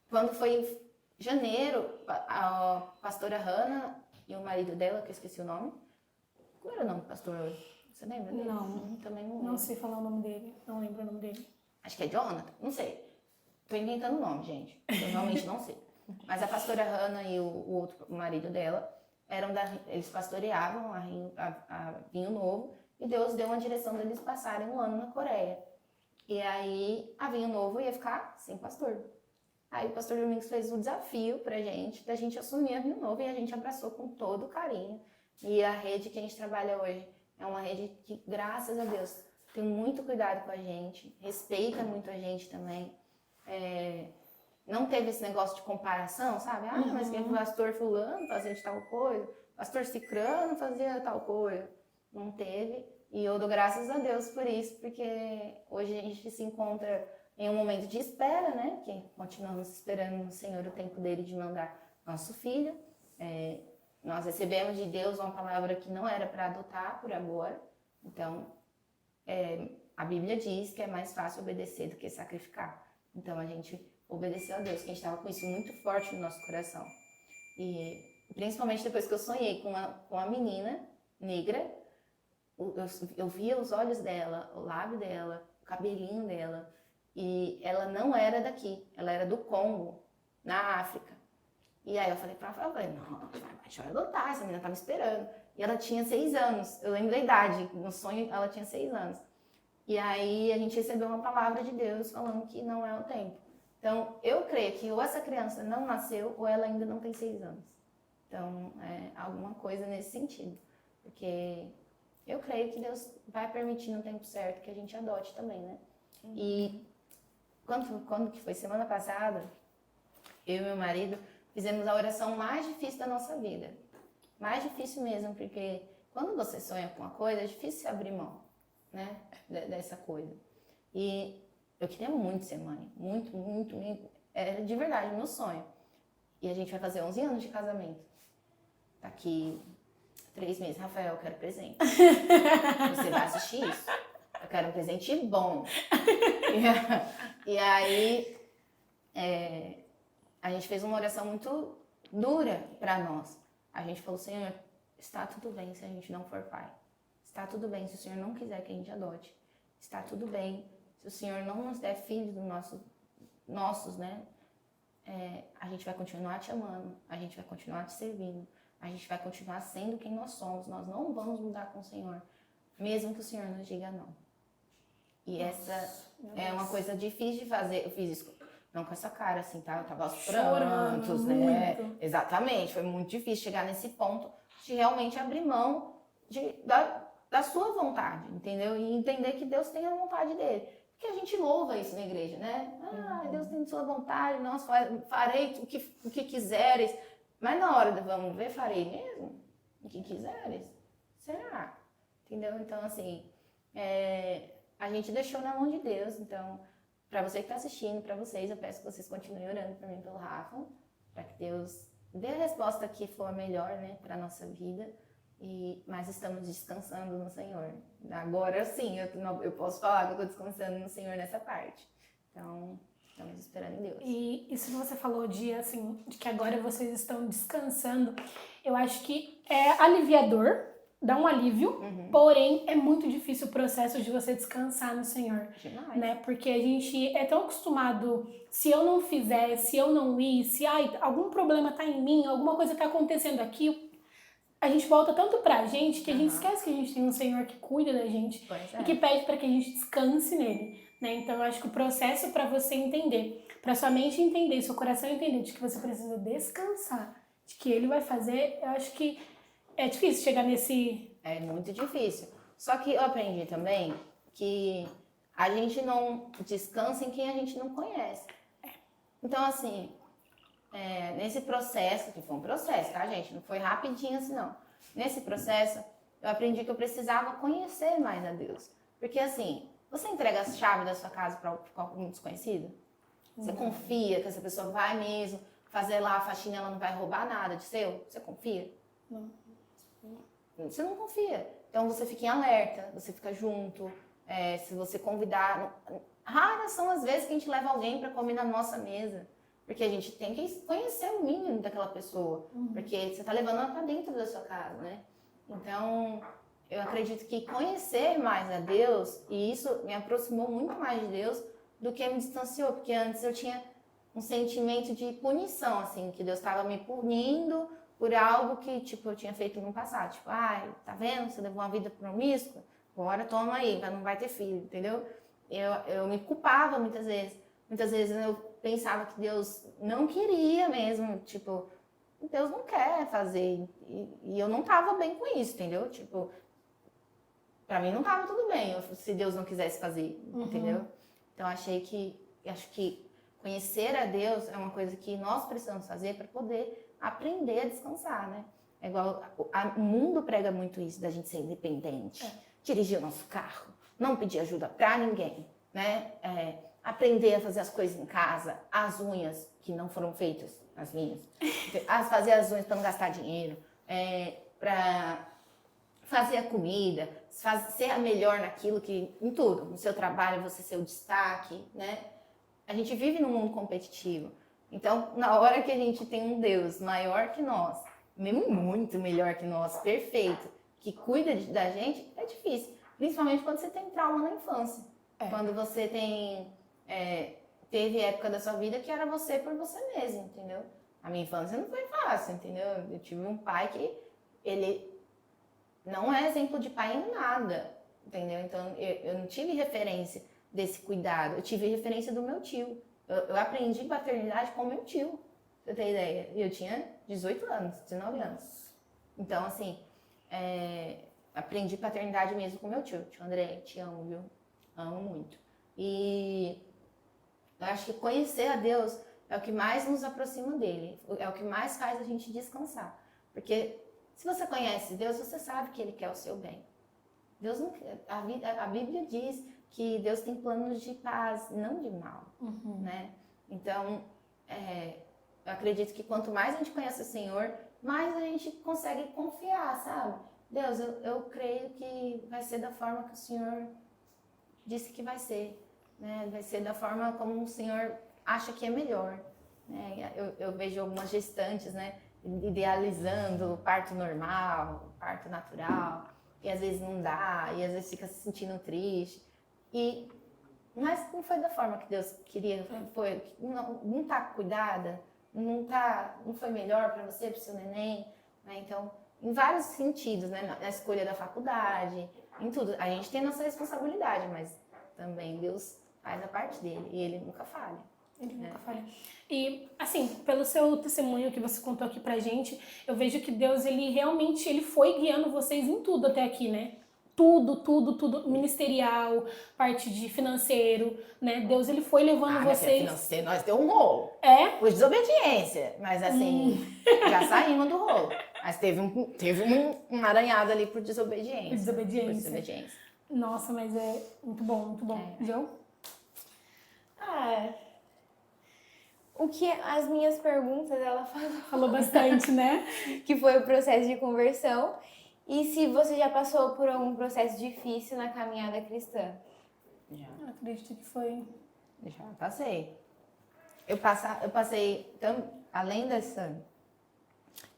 Speaker 2: quando foi em janeiro, a pastora Hannah e o marido dela, que eu esqueci o nome. Qual era o nome do pastor? Você lembra dele?
Speaker 3: Não.
Speaker 2: Também não lembro.
Speaker 3: Não sei falar o nome dele. Não lembro o nome dele.
Speaker 2: Acho que é Jonathan, não sei. Tô inventando o nome, gente. Eu realmente não sei. Mas a pastora Hannah e o outro o marido dela, eles pastoreavam a Vinho Novo, e Deus deu uma direção deles passarem um ano na Coreia. E aí a Vinho Novo ia ficar sem pastor. Aí o pastor Domingos fez o desafio pra gente, da gente assumir a Vinho Novo, e a gente abraçou com todo carinho. E a rede que a gente trabalha hoje é uma rede que, graças a Deus, tem muito cuidado com a gente, respeita muito a gente também. Não teve esse negócio de comparação, sabe? Mas que o pastor fulano fazia de tal coisa, o pastor cicrano fazia tal coisa. Não teve. E eu dou graças a Deus por isso, porque hoje a gente se encontra em um momento de espera, né? Que continuamos esperando no Senhor o tempo dele de mandar nosso filho. Nós recebemos de Deus uma palavra que não era para adotar por agora. Então, a Bíblia diz que é mais fácil obedecer do que sacrificar. Então, a gente obedeceu a Deus, que a gente estava com isso muito forte no nosso coração. E principalmente depois que eu sonhei com uma menina negra, eu via os olhos dela, o lábio dela, o cabelinho dela, e ela não era daqui, ela era do Congo, na África. E aí eu falei pra ela, não, a gente vai adotar, essa menina tá me esperando. E ela tinha 6 anos, eu lembro da idade, no sonho ela tinha 6 anos. E aí a gente recebeu uma palavra de Deus falando que não é o tempo. Então, eu creio que ou essa criança não nasceu ou ela ainda não tem 6 anos. Então, alguma coisa nesse sentido. Porque eu creio que Deus vai permitir no tempo certo que a gente adote também, né? E quando que foi? Semana passada, eu e meu marido fizemos a oração mais difícil da nossa vida. Mais difícil mesmo, porque quando você sonha com uma coisa, é difícil se abrir mão, né? Dessa coisa. E eu queria muito ser mãe. Muito, muito, muito. Era de verdade meu sonho. E a gente vai fazer 11 anos de casamento. Daqui 3 meses. Rafael, eu quero presente. Você vai assistir isso? Eu quero um presente bom. E aí, a gente fez uma oração muito dura para nós. A gente falou, Senhor, está tudo bem se a gente não for pai. Está tudo bem se o Senhor não quiser que a gente adote. Está tudo bem se o Senhor não nos der filhos nossos, né? A gente vai continuar te amando, a gente vai continuar te servindo, a gente vai continuar sendo quem nós somos. Nós não vamos mudar com o Senhor, mesmo que o Senhor nos diga não. E essa é uma coisa difícil de fazer. Eu fiz isso, não com essa cara assim, tá? Eu tava aos prantos, né?
Speaker 3: Muito.
Speaker 2: Exatamente, foi muito difícil chegar nesse ponto de realmente abrir mão da sua vontade, entendeu? E entender que Deus tem a vontade dele. Porque a gente louva isso na igreja, né? Deus tem sua vontade, nós farei o que quiseres. Mas na hora do vamos ver, farei mesmo o que quiseres? Será? Entendeu? Então, assim, a gente deixou na mão de Deus. Então, para você que está assistindo, para vocês, eu peço que vocês continuem orando para mim, pelo Rafa, para que Deus dê a resposta que for a melhor, né, para nossa vida. Mas estamos descansando no Senhor. Agora sim, eu posso falar que eu estou descansando no Senhor nessa parte. Então, estamos esperando em Deus.
Speaker 3: E isso que você falou de que agora vocês estão descansando, eu acho que é aliviador, dá um alívio, porém é muito difícil o processo de você descansar no Senhor.
Speaker 2: Demais.
Speaker 3: Né? Porque a gente é tão acostumado, se eu não fizer, se eu não ir, se algum problema tá em mim, alguma coisa tá acontecendo aqui, a gente volta tanto pra gente que a gente esquece que a gente tem um Senhor que cuida da gente e que pede para que a gente descanse nele, né? Então eu acho que o processo para você entender, para sua mente entender, seu coração entender de que você precisa descansar, de que ele vai fazer, eu acho que é difícil chegar nesse
Speaker 2: É muito difícil. Só que eu aprendi também que a gente não descansa em quem a gente não conhece. Então, assim, nesse processo, que foi um processo, tá, gente? Não foi rapidinho assim, não. Nesse processo, eu aprendi que eu precisava conhecer mais a Deus. Porque, assim, você entrega a chave da sua casa para algum desconhecido? Você confia que essa pessoa vai mesmo fazer lá a faxina, ela não vai roubar nada de seu? Você confia?
Speaker 3: Não.
Speaker 2: Você não confia. Então, você fica em alerta, você fica junto. Se você convidar... Raras são as vezes que a gente leva alguém para comer na nossa mesa. Porque a gente tem que conhecer o mínimo daquela pessoa. Porque você está levando ela para dentro da sua casa, né? Então, eu acredito que conhecer mais a Deus, e isso me aproximou muito mais de Deus do que me distanciou. Porque antes eu tinha um sentimento de punição, assim, que Deus estava me punindo por algo que, tipo, eu tinha feito no passado. Tipo, ai, tá vendo? Você levou uma vida promíscua? Agora toma aí, não vai ter filho, entendeu? Eu me culpava muitas vezes. Muitas vezes eu pensava que Deus não queria mesmo, tipo, Deus não quer fazer. E eu não tava bem com isso, entendeu? Tipo, pra mim não tava tudo bem se Deus não quisesse fazer, entendeu? Então acho que conhecer a Deus é uma coisa que nós precisamos fazer para poder aprender a descansar, né? É igual, o mundo prega muito isso, da gente ser independente, dirigir o nosso carro, não pedir ajuda para ninguém, né? Aprender a fazer as coisas em casa, as unhas que não foram feitas, as minhas, fazer as unhas para não gastar dinheiro, para fazer a comida, ser a melhor naquilo que, em tudo, no seu trabalho você ser o destaque, né? A gente vive num mundo competitivo. Então, na hora que a gente tem um Deus maior que nós, mesmo muito melhor que nós, perfeito, que cuida da gente, é difícil. Principalmente quando você tem trauma na infância. Quando você teve época da sua vida que era você por você mesmo, entendeu? A minha infância não foi fácil, entendeu? Eu tive um pai que ele não é exemplo de pai em nada, entendeu? Então, eu não tive referência desse cuidado. Eu tive referência do meu tio. Eu aprendi paternidade com o meu tio, pra você ter ideia. E eu tinha 18 anos, 19 anos. Então, assim, aprendi paternidade mesmo com o meu tio. Tio André, te amo, viu? Amo muito. E eu acho que conhecer a Deus é o que mais nos aproxima dele. É o que mais faz a gente descansar. Porque se você conhece Deus, você sabe que Ele quer o seu bem. Deus não, a Bíblia diz que Deus tem planos de paz, não de mal, né? Então, eu acredito que quanto mais a gente conhece o Senhor, mais a gente consegue confiar, sabe? Deus, eu creio que vai ser da forma que o Senhor disse que vai ser, né? Vai ser da forma como o Senhor acha que é melhor, né? Eu vejo algumas gestantes, né? Idealizando o parto normal, o parto natural, e às vezes não dá, e às vezes fica se sentindo triste. Mas não foi da forma que Deus queria, não tá cuidada, não foi melhor para você, para o seu neném, né? Então, em vários sentidos, né? Na escolha da faculdade, em tudo. A gente tem nossa responsabilidade, mas também Deus faz a parte dele e Ele nunca falha.
Speaker 3: Ele nunca falha. E, assim, pelo seu testemunho que você contou aqui pra gente, eu vejo que Deus, ele realmente, ele foi guiando vocês em tudo até aqui, né? Tudo, ministerial, parte de financeiro, né? Deus, ele foi levando vocês...
Speaker 2: Financeiro, nós deu um rolo. Por desobediência, mas assim, já saímos do rolo. Mas teve um aranhado ali por desobediência. Por desobediência.
Speaker 3: Nossa, mas é muito bom, muito bom. João?
Speaker 1: O que as minhas perguntas, ela
Speaker 3: falou bastante, né?
Speaker 1: Que foi o processo de conversão. E se você já passou por algum processo difícil na caminhada cristã?
Speaker 2: Já.
Speaker 3: Eu acredito que foi.
Speaker 2: Já passei. Eu passei, além dessa,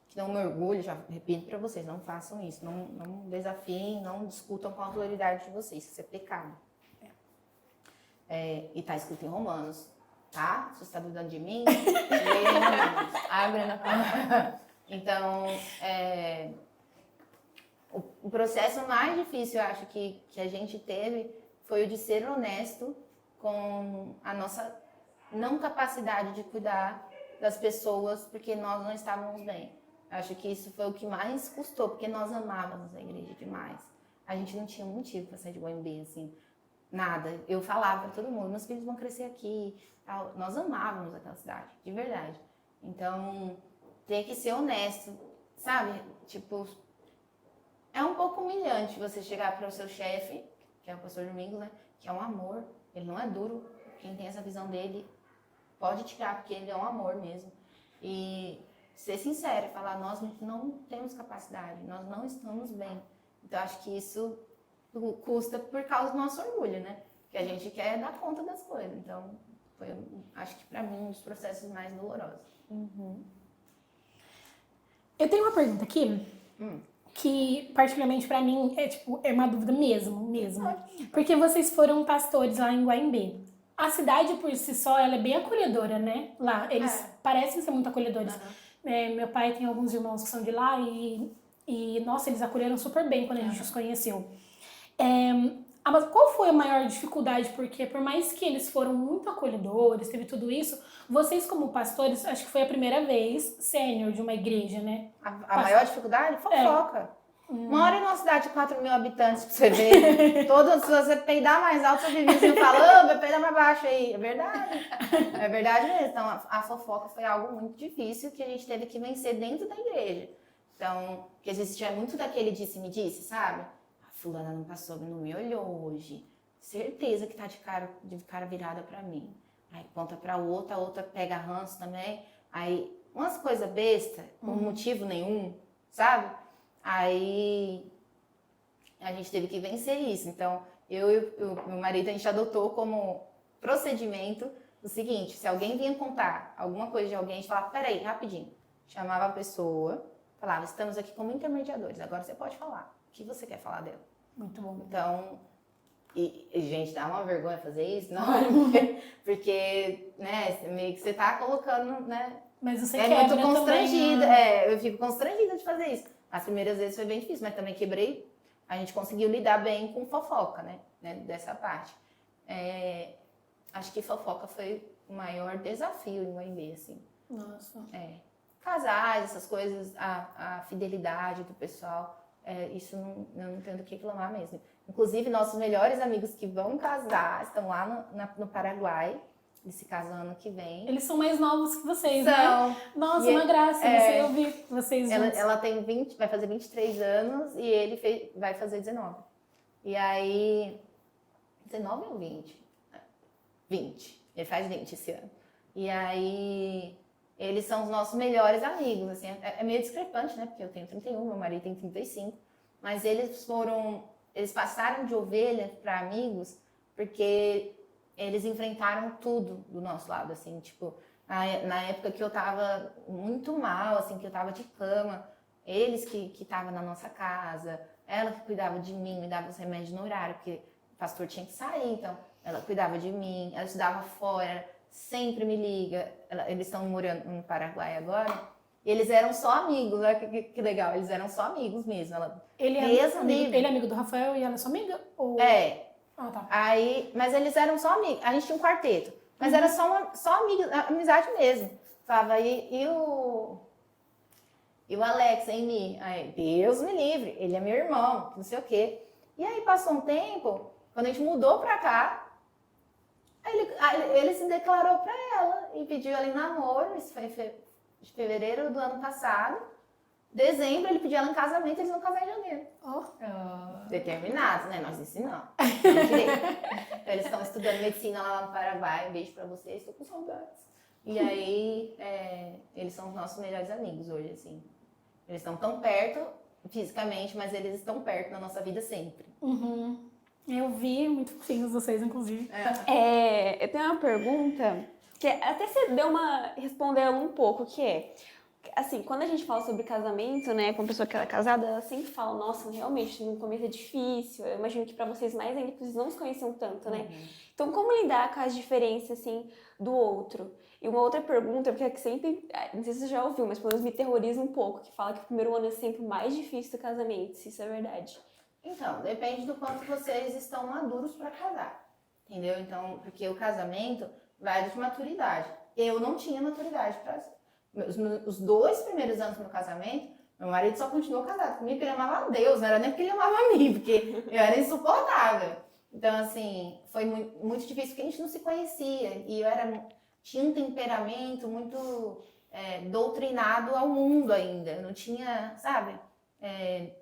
Speaker 2: que não me orgulho, já repito para vocês, não façam isso, não desafiem, não discutam com a autoridade de vocês, isso é pecado. E está escrito em Romanos, tá? Se você está duvidando de mim, leia em Romanos. Abra na palavra. Então, o processo mais difícil, eu acho, que a gente teve foi o de ser honesto com a nossa não capacidade de cuidar das pessoas porque nós não estávamos bem. Acho que isso foi o que mais custou, porque nós amávamos a igreja demais. A gente não tinha motivo para sair de UEMB, assim, nada. Eu falava para todo mundo, meus filhos vão crescer aqui, tal. Nós amávamos aquela cidade, de verdade. Então, tem que ser honesto, sabe? Tipo, é um pouco humilhante você chegar para o seu chefe, que é o pastor Domingos, né? Que é um amor, ele não é duro. Quem tem essa visão dele pode tirar, porque ele é um amor mesmo. E ser sincero, falar, nós não temos capacidade, nós não estamos bem. Então, acho que isso custa por causa do nosso orgulho, né? Que a gente quer dar conta das coisas. Então, foi, acho que para mim, um dos processos mais dolorosos.
Speaker 3: Eu tenho uma pergunta aqui, que particularmente pra mim é uma dúvida mesmo. Porque vocês foram pastores lá em Guaimbê. A cidade por si só, ela é bem acolhedora, né? Lá, eles parecem ser muito acolhedores. Meu pai tem alguns irmãos que são de lá e nossa, eles acolheram super bem quando a gente os conheceu. Mas qual foi a maior dificuldade? Porque por mais que eles foram muito acolhedores, teve tudo isso, vocês como pastores, acho que foi a primeira vez sênior de uma igreja, né?
Speaker 2: A maior dificuldade? Fofoca. Mora em uma cidade de 4 mil habitantes pra você ver. Se você peidar mais alto, seu vizinho fala, vai peidar mais baixo aí. É verdade. É verdade mesmo. Então, a fofoca foi algo muito difícil que a gente teve que vencer dentro da igreja. Então, porque existia muito daquele disse-me-disse, sabe? A fulana não passou, não me olhou hoje. Certeza que tá de cara virada pra mim. Aí conta pra outra, a outra pega ranço também. Aí, umas coisas bestas, por motivo nenhum, sabe? Aí a gente teve que vencer isso. Então, eu e meu marido, a gente adotou como procedimento o seguinte: se alguém vinha contar alguma coisa de alguém, a gente falava, peraí, rapidinho. Chamava a pessoa, falava, estamos aqui como intermediadores, agora você pode falar. O que você quer falar dela?
Speaker 3: Muito bom.
Speaker 2: Então, gente, dá uma vergonha fazer isso, não? Porque, né, meio que você tá colocando, né?
Speaker 3: Mas você
Speaker 2: muito constrangida.
Speaker 3: Também,
Speaker 2: eu fico constrangida de fazer isso. As primeiras vezes foi bem difícil, mas também quebrei. A gente conseguiu lidar bem com fofoca, né? Dessa parte. Acho que fofoca foi o maior desafio em UEMB, assim.
Speaker 3: Nossa.
Speaker 2: Casais, essas coisas, a fidelidade do pessoal, isso eu não tenho do que reclamar mesmo. Inclusive, nossos melhores amigos que vão casar estão lá no Paraguai. Eles se casam ano que vem.
Speaker 3: Eles são mais novos que vocês,
Speaker 2: são,
Speaker 3: né? Nossa, uma graça você ouvir vocês juntos.
Speaker 2: Ela tem vai fazer 23 anos e ele vai fazer 19. E aí... 19 ou 20? 20. Ele faz 20 esse ano. E aí... Eles são os nossos melhores amigos, assim. É meio discrepante, né? Porque eu tenho 31, meu marido tem 35. Mas eles passaram de ovelha para amigos porque... eles enfrentaram tudo do nosso lado, assim, tipo, na época que eu tava muito mal, assim, que eu tava de cama, eles que estavam na nossa casa, ela que cuidava de mim, me dava os remédios no horário, porque o pastor tinha que sair, então ela cuidava de mim, ela estudava fora, sempre me liga, eles estão morando no Paraguai agora, e eles eram só amigos, olha que legal, eles eram só amigos mesmo.
Speaker 3: Ele é amigo do Rafael e ela é sua amiga? Ou... tá.
Speaker 2: Aí, mas eles eram só amigos. A gente tinha um quarteto. Mas era só amigos, amizade mesmo. Falava, e o Alex, em mim? Aí, Deus me livre, ele é meu irmão, não sei o quê. E aí passou um tempo, quando a gente mudou pra cá, ele se declarou pra ela e pediu ela em namoro. Isso foi em fevereiro do ano passado. Dezembro, ele pediu ela em casamento, eles vão casar em janeiro. Determinados, né? Nós ensinamos. Então, eles estão estudando medicina lá no Paraguai. Um beijo pra vocês, estou com saudades. E aí, eles são os nossos melhores amigos hoje, assim. Eles estão tão perto fisicamente, mas eles estão perto na nossa vida sempre.
Speaker 3: Eu vi muito fofinhos vocês, inclusive.
Speaker 4: Eu tenho uma pergunta que até você respondeu ela um pouco, que é... Assim, quando a gente fala sobre casamento, né, com uma pessoa que ela é casada, ela sempre fala, nossa, realmente, no começo é difícil. Eu imagino que pra vocês mais ainda, porque vocês não se conheciam tanto, né? Então, como lidar com as diferenças, assim, do outro? E uma outra pergunta, porque é que sempre, não sei se você já ouviu, mas pelo menos me terroriza um pouco, que fala que o primeiro ano é sempre o mais difícil do casamento, se isso é verdade.
Speaker 2: Então, depende do quanto vocês estão maduros pra casar, entendeu? Então, porque o casamento vai de maturidade. Eu não tinha maturidade Os 2 primeiros anos do meu casamento, meu marido só continuou casado comigo porque ele amava a Deus, não era nem porque ele amava a mim, porque eu era insuportável. Então, assim, foi muito difícil porque a gente não se conhecia. E tinha um temperamento muito doutrinado ao mundo ainda. Eu não tinha, sabe,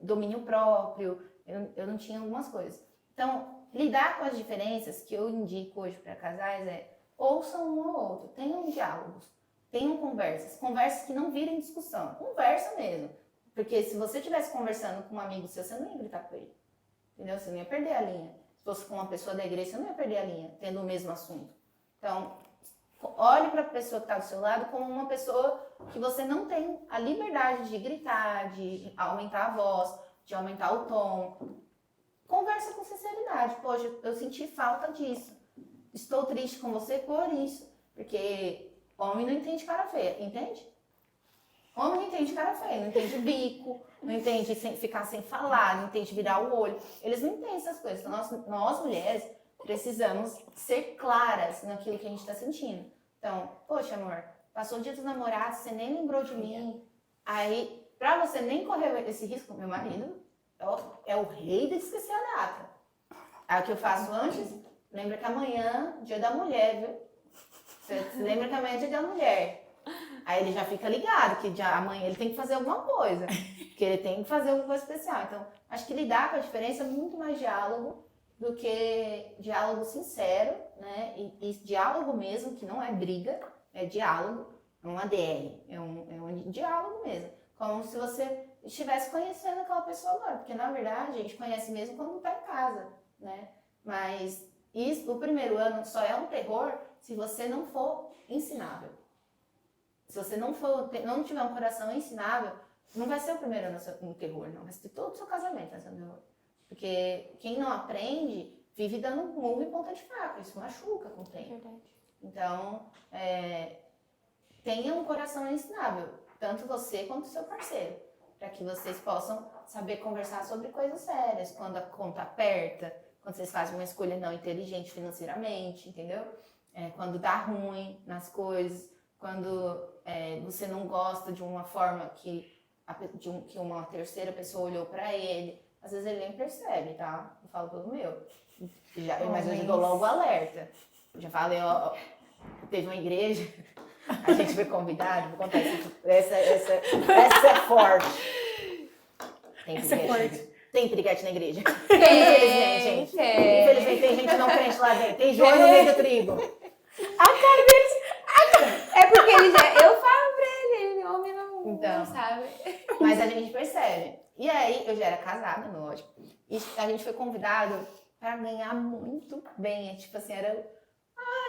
Speaker 2: domínio próprio, eu não tinha algumas coisas. Então, lidar com as diferenças que eu indico hoje para casais ouçam um ao outro, tenham diálogos, tenham conversas que não virem discussão, conversa mesmo. Porque se você estivesse conversando com um amigo seu, você não ia gritar com ele, entendeu? Você não ia perder a linha. Se fosse com uma pessoa da igreja, você não ia perder a linha, tendo o mesmo assunto. Então, olhe para a pessoa que está do seu lado como uma pessoa que você não tem a liberdade de gritar, de aumentar a voz, de aumentar o tom. Conversa com sinceridade. Poxa, eu senti falta disso. Estou triste com você por isso. Porque homem não entende cara feia, entende? Homem não entende cara feia, não entende bico, não entende ficar sem falar, não entende virar o olho. Eles não entendem essas coisas. Então, nós mulheres precisamos ser claras naquilo que a gente está sentindo. Então, poxa, amor, passou o dia dos namorados, você nem lembrou de mim. Aí, pra você nem correr esse risco, meu marido é o rei de esquecer a data. Aí o que eu faço antes? Lembra que amanhã, dia da mulher, viu? Você lembra que amanhã é dia da mulher. Aí ele já fica ligado que amanhã ele tem que fazer alguma coisa. Que ele tem que fazer alguma coisa especial. Então, acho que lidar com a diferença é muito mais diálogo do que diálogo sincero, né? E diálogo mesmo, que não é briga, é diálogo, é um ADR, é um diálogo mesmo. Como se você estivesse conhecendo aquela pessoa agora, porque na verdade a gente conhece mesmo quando está em casa, né? Mas o primeiro ano só é um terror se você não for ensinável. Se você não tiver um coração ensinável, não vai ser o primeiro ano um terror, não. Vai ser todo o seu casamento vai ser um terror. Porque quem não aprende vive dando murro em ponta de faca. Isso machuca com o tempo.
Speaker 4: Verdade.
Speaker 2: Então, tenha um coração ensinável, tanto você quanto o seu parceiro, para que vocês possam saber conversar sobre coisas sérias, quando a conta aperta, quando vocês fazem uma escolha não inteligente financeiramente, entendeu? Quando dá ruim nas coisas, quando você não gosta de uma forma que uma terceira pessoa olhou para ele, às vezes ele nem percebe, tá? Eu falo pelo meu. Mas eu já dou logo alerta. Eu já falei, teve uma igreja, a gente foi convidado, vou contar isso. Essa é forte. Tem piriguete na igreja. Infelizmente, gente. Infelizmente tem gente não crente lá dentro. Tem joio no meio do trigo.
Speaker 1: A cara deles. É porque eu falo pra ele homem não sabe.
Speaker 2: Mas a gente percebe. E aí, eu já era casada, lógico. E a gente foi convidado para ganhar muito bem. Tipo assim, era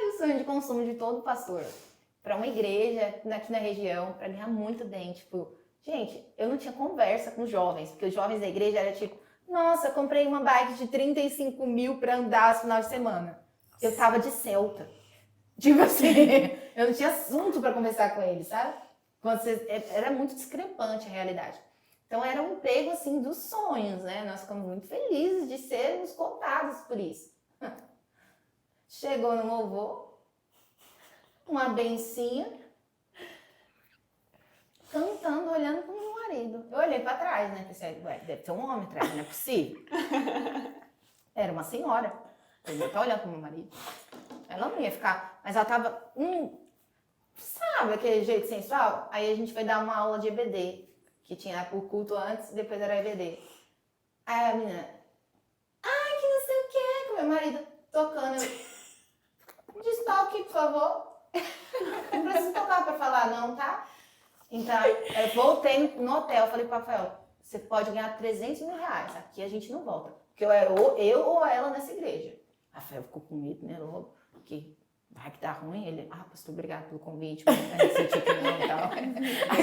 Speaker 2: o sonho de consumo de todo pastor. Para uma igreja aqui na região, para ganhar muito bem. Tipo, gente, eu não tinha conversa com os jovens, porque os jovens da igreja eram tipo, nossa, eu comprei uma bike de 35 mil para andar no final de semana. Eu tava de Celta. Tipo assim, eu não tinha assunto para conversar com eles, sabe? Era muito discrepante a realidade. Então era um emprego assim dos sonhos, né? Nós ficamos muito felizes de sermos contados por isso. Chegou no louvor, uma bencinha, cantando, olhando pro meu marido. Eu olhei para trás, né? Pensei, deve ter um homem atrás, não é possível. Era uma senhora. Eu tá olhando pro meu marido. Ela não ia ficar, mas ela tava, sabe aquele jeito sensual? Aí a gente foi dar uma aula de EBD, que tinha o culto antes, depois era EBD. Aí a menina, que não sei o que, com meu marido tocando. Destoque, por favor. Não precisa tocar pra falar não, tá? Então, eu voltei no hotel, falei pro Rafael, você pode ganhar 300 mil reais, aqui a gente não volta. Porque eu era eu ou ela nessa igreja. Rafael ficou com medo, né, logo. Que vai que dá ruim, ele, pastor, obrigado pelo convite, mas a gente sentiu que não e tal.
Speaker 3: A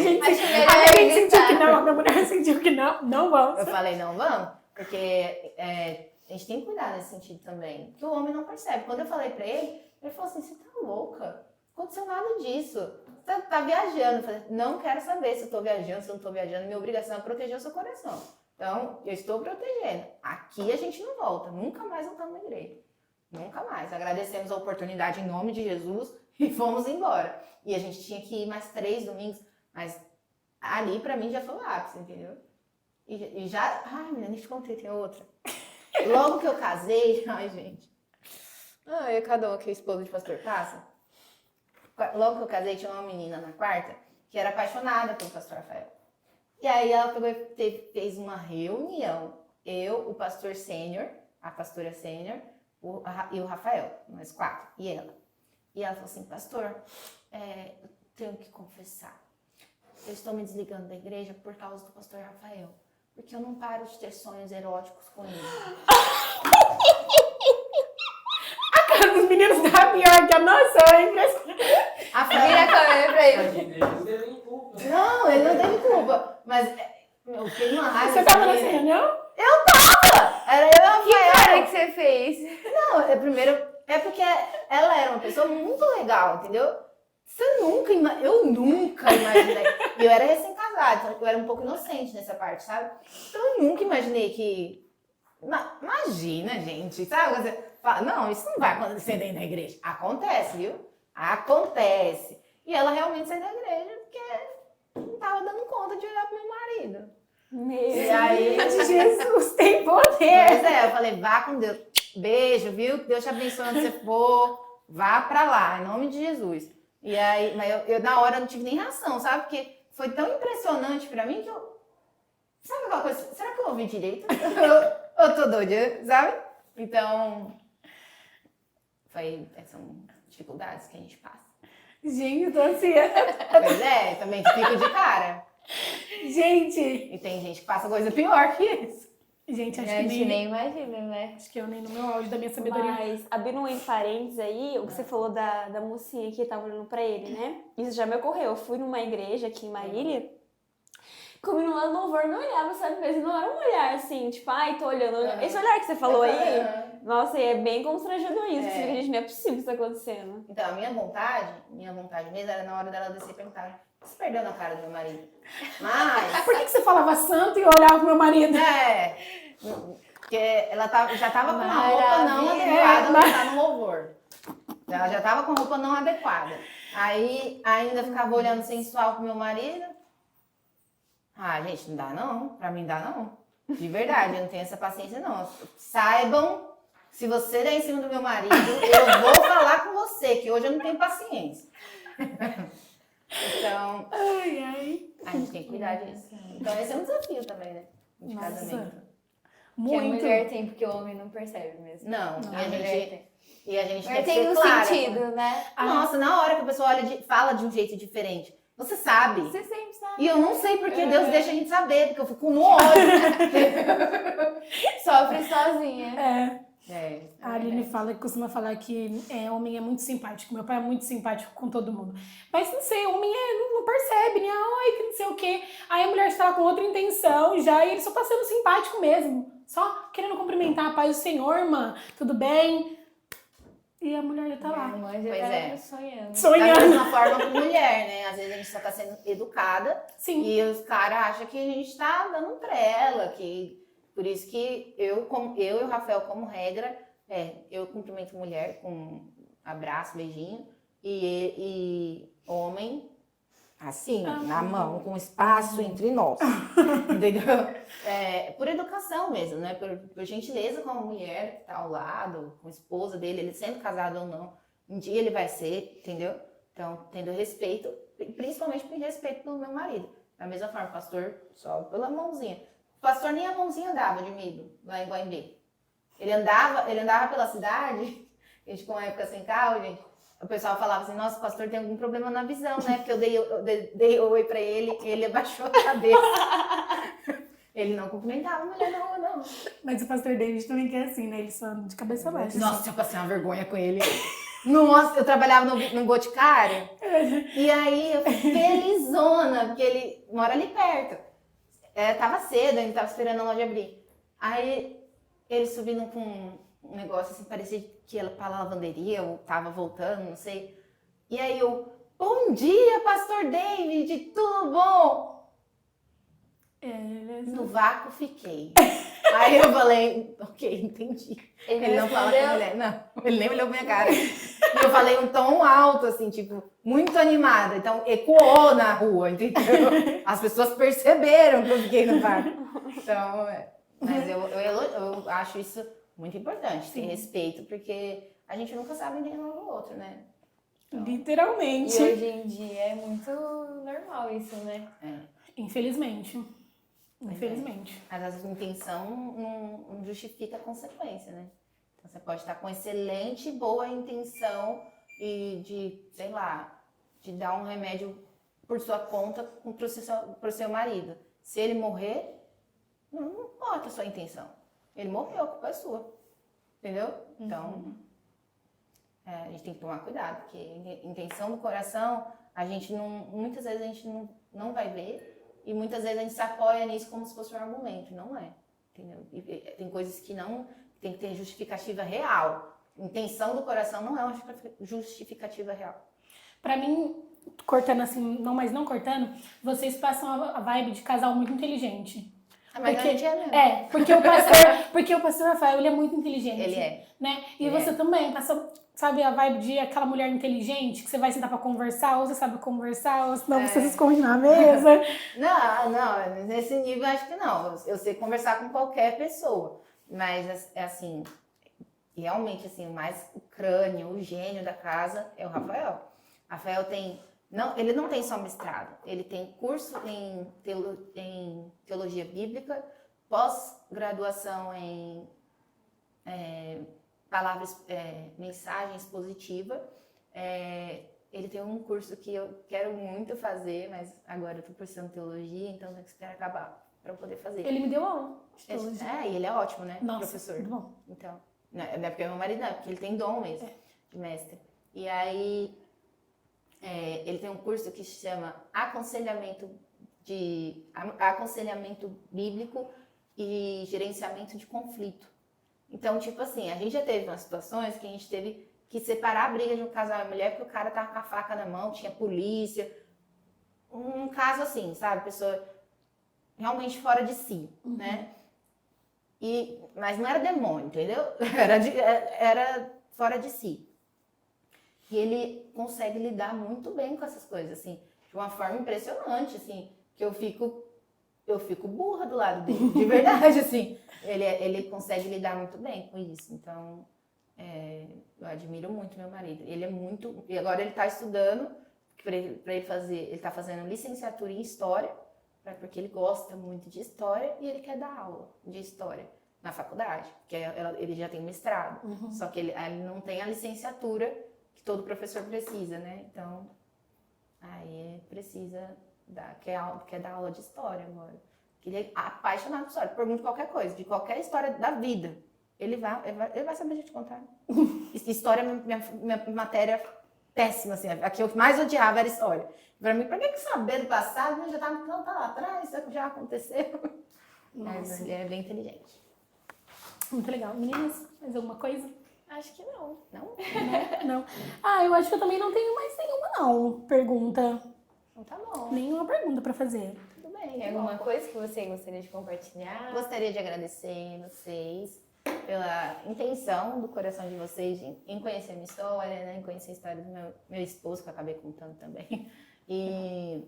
Speaker 3: gente sentiu que não, a minha mulher sentiu que não vamos.
Speaker 2: Eu falei, não vamos, porque a gente tem que cuidar nesse sentido também, que o homem não percebe. Quando eu falei pra ele falou assim, você tá louca? Não aconteceu nada disso. Você tá viajando. Eu falei, não quero saber se eu tô viajando, se eu não tô viajando, minha obrigação é proteger o seu coração. Então, eu estou protegendo. Aqui a gente não volta, nunca mais voltamos na igreja. Nunca mais. Agradecemos a oportunidade em nome de Jesus, e fomos embora. E a gente tinha que ir mais 3 domingos, mas ali pra mim já foi o ápice, entendeu? E já... Ai, menina, nem te contei, tem outra. Logo que eu casei... Ai, gente. Ai, cada um que é esposa de pastor passa. Logo que eu casei, tinha uma menina na quarta que era apaixonada pelo pastor Rafael. E aí ela pegou e fez uma reunião. Eu, o pastor sênior, a pastora sênior e o Rafael, nós 4, e ela. E ela falou assim, pastor, eu tenho que confessar. Eu estou me desligando da igreja por causa do pastor Rafael. Porque eu não paro de ter sonhos eróticos com ele.
Speaker 3: A cara dos meninos tá pior que a nossa, hein?
Speaker 1: Vira a câmera pra ele.
Speaker 2: Não, ele não teve culpa. Mas eu fiquei uma raiva.
Speaker 3: Você tava nessa reunião?
Speaker 2: Era eu e o
Speaker 1: Que
Speaker 2: Rafael.
Speaker 1: cara que você fez?
Speaker 2: Não, primeiro, é porque ela era uma pessoa muito legal, entendeu? Eu nunca imaginei. E eu era recém-casada, então eu era um pouco inocente nessa parte, sabe? Então eu nunca imaginei que... Imagina, gente, sabe? Você fala, não, isso não vai acontecer dentro da igreja. Acontece, viu? Acontece. E ela realmente saiu da igreja porque não tava dando conta de olhar pro meu marido. E aí...
Speaker 3: Jesus tem poder.
Speaker 2: Pois eu falei, vá com Deus. Beijo, viu? Deus te abençoe onde você for. Vá pra lá, em nome de Jesus. E aí, mas eu na hora não tive nem reação, sabe? Porque foi tão impressionante pra mim que eu... Sabe aquela coisa? Será que eu ouvi direito? eu tô doida, sabe? Então, são dificuldades que a gente passa.
Speaker 3: Gente, eu tô assim.
Speaker 2: Pois é, também fico de cara.
Speaker 3: Gente.
Speaker 2: E tem gente que passa coisa pior que isso.
Speaker 3: Gente,
Speaker 1: A
Speaker 3: acho que
Speaker 1: gente
Speaker 3: nem...
Speaker 1: nem imagina, né?
Speaker 3: Acho que eu nem no meu auge da minha sabedoria.
Speaker 4: Mas, abrindo um parênteses aí, o que você falou da mocinha que tava olhando pra ele, né? Isso já me ocorreu. Eu fui numa igreja aqui em Marília, como no louvor me olhava, sabe? Mas não era um olhar assim, tipo, ai, tô olhando. Esse olhar que você falou aí, nossa, é bem constrangedor isso. Assim, gente, não é possível que isso tá acontecendo.
Speaker 2: Então, a minha vontade mesmo era na hora dela descer e perguntar, você perdeu na cara do meu marido? Mas...
Speaker 3: Por que você falava santo e olhava pro meu marido?
Speaker 2: Porque ela já tava com uma roupa não adequada pra estar no louvor. Ela já tava com a roupa não adequada. Aí, ainda ficava olhando sensual pro meu marido. Ah, gente, não dá não. Pra mim dá não. De verdade, eu não tenho essa paciência não. Saibam, se você der em cima do meu marido, eu vou falar com você, que hoje eu não tenho paciência. Então, a gente tem que cuidar disso. Então esse é um desafio também, né? De casamento.
Speaker 1: Que a
Speaker 3: Muito.
Speaker 1: mulher tem, porque o homem não percebe mesmo.
Speaker 2: Não,
Speaker 1: A mulher tem.
Speaker 2: E a gente
Speaker 1: Mas
Speaker 2: tem que
Speaker 1: tem
Speaker 2: ser
Speaker 1: um
Speaker 2: clara.
Speaker 1: sentido, né?
Speaker 2: Nossa, na hora que a pessoa fala de um jeito diferente, você sabe.
Speaker 1: Você sempre sabe.
Speaker 2: E eu não sei porque Deus deixa a gente saber, porque eu fico com ódio.
Speaker 1: Sofre sozinha.
Speaker 3: A Aline costuma falar que homem é muito simpático. Meu pai é muito simpático com todo mundo. Mas não sei, homem não percebe, né? Ai, que não sei o quê. Aí a mulher está com outra intenção já e ele só tá sendo simpático mesmo. Só querendo cumprimentar a paz do Senhor, irmã. Tudo bem? E a mulher já tá lá.
Speaker 1: A irmã já
Speaker 2: Pois
Speaker 1: tá
Speaker 2: é.
Speaker 1: sonhando.
Speaker 2: Da
Speaker 3: Sonhando.
Speaker 2: mesma forma com mulher, né? Às vezes a gente só tá sendo educada
Speaker 3: Sim.
Speaker 2: e os caras acham que a gente tá dando trela, que... Por isso que eu e o Rafael, como regra, eu cumprimento mulher com abraço, beijinho, e homem, assim, na mão, com espaço entre nós. Entendeu? Por educação mesmo, né? Por gentileza com a mulher que tá ao lado, com a esposa dele, ele sendo casado ou não. Um dia ele vai ser, entendeu? Então, tendo respeito, principalmente por respeito pelo meu marido. Da mesma forma, pastor, só pela mãozinha. O pastor nem a mãozinha andava de medo lá em Guaimbê. Ele andava pela cidade, a gente com uma época sem carro, gente, o pessoal falava assim, nossa, o pastor tem algum problema na visão, né? Porque eu dei oi pra ele e ele abaixou a cabeça. Ele não cumprimentava a mulher na rua, não.
Speaker 3: Mas o pastor David também quer assim, né? Ele só anda de cabeça baixa.
Speaker 2: Nossa, eu passei uma vergonha com ele. Nossa, eu trabalhava no Boticário. E aí eu fiquei felizona, porque ele mora ali perto. Tava cedo, ele tava esperando a loja abrir. Aí ele subindo com um negócio assim, parecia que ia pra lavanderia, ou tava voltando, não sei. E aí eu, bom dia, pastor David, tudo bom? No vácuo fiquei. Aí eu falei, ok, entendi. Ele não fala com a mulher, não. Ele nem olhou pra minha cara.
Speaker 5: Eu falei um tom alto, assim, tipo, muito animada. Então, ecoou na rua, entendeu? As pessoas perceberam que eu fiquei no parque. Então, mas eu acho isso muito importante, ter respeito, porque a gente nunca sabe nem um do outro, né?
Speaker 1: E
Speaker 3: Literalmente.
Speaker 1: hoje em dia é muito normal isso, né?
Speaker 3: Infelizmente. Infelizmente.
Speaker 5: Mas a intenção não justifica a consequência, né? Então você pode estar com excelente, boa intenção e de, sei lá, de dar um remédio por sua conta pro seu marido. Se ele morrer, não importa a sua intenção. Ele morreu, a culpa é sua. Entendeu? Então, a gente tem que tomar cuidado, porque intenção do coração, muitas vezes a gente não vai ver. E muitas vezes a gente se apoia nisso como se fosse um argumento, não é, entendeu? E tem coisas que tem que ter justificativa real. Intenção do coração não é uma justificativa real.
Speaker 3: Pra mim, cortando assim, mas não cortando, vocês passam a vibe de casal muito inteligente.
Speaker 5: Mas a gente é mesmo.
Speaker 3: Porque o pastor Rafael, ele é muito inteligente.
Speaker 5: Ele é.
Speaker 3: Né? E você também passa, sabe, a vibe de aquela mulher inteligente que você vai sentar pra conversar, ou você sabe conversar, ou senão você se esconde na mesa.
Speaker 5: Não, nesse nível acho que não. Eu sei conversar com qualquer pessoa. Mas, assim, realmente, assim, o crânio, o gênio da casa é o Rafael. Rafael ele não tem só mestrado, ele tem curso em teologia bíblica, pós-graduação em mensagem expositiva. Ele tem um curso que eu quero muito fazer, mas agora eu estou cursando teologia, então tenho que esperar acabar para eu poder fazer.
Speaker 3: Ele me deu aula de teologia.
Speaker 5: E ele é ótimo, né?
Speaker 3: Nossa,
Speaker 5: professor.
Speaker 3: muito bom.
Speaker 5: Então, não é porque é meu marido, não, é porque ele tem dom mesmo de mestre. E aí, ele tem um curso que se chama Aconselhamento Bíblico e Gerenciamento de Conflito. Então, tipo assim, a gente já teve umas situações que a gente teve que separar a briga de um casal e mulher porque o cara tava com a faca na mão, tinha polícia. Um caso assim, sabe? Pessoa realmente fora de si, né? Mas não era demônio, entendeu? Era fora de si. E ele consegue lidar muito bem com essas coisas, assim, de uma forma impressionante, assim, que eu fico burra do lado dele, de verdade, assim. Ele consegue lidar muito bem com isso, então eu admiro muito meu marido. Ele é muito... E agora ele está estudando para ele fazer... Ele está fazendo licenciatura em História, porque ele gosta muito de História e ele quer dar aula de História na faculdade, porque ele já tem mestrado, só que ele não tem a licenciatura que todo professor precisa, né? Então, aí precisa quer dar aula de História agora. Ele é apaixonado por História, pergunta qualquer coisa, de qualquer história da vida. Ele vai saber te contar. História é minha matéria péssima, assim. A que eu mais odiava era História. Pra mim, pra que saber do passado? Já tá lá atrás, isso já aconteceu. Mas ele é bem inteligente.
Speaker 3: Muito legal. Meninas, mais alguma coisa?
Speaker 1: Acho que não.
Speaker 5: Não?
Speaker 3: Não. Eu acho que eu também não tenho mais nenhuma, não. Pergunta.
Speaker 5: Então tá bom.
Speaker 3: Nenhuma pergunta pra fazer.
Speaker 5: Tudo bem.
Speaker 1: Tem alguma coisa que você gostaria de compartilhar?
Speaker 5: Gostaria de agradecer vocês pela intenção do coração de vocês em conhecer a minha história, né? Em conhecer a história do meu esposo, que eu acabei contando também. E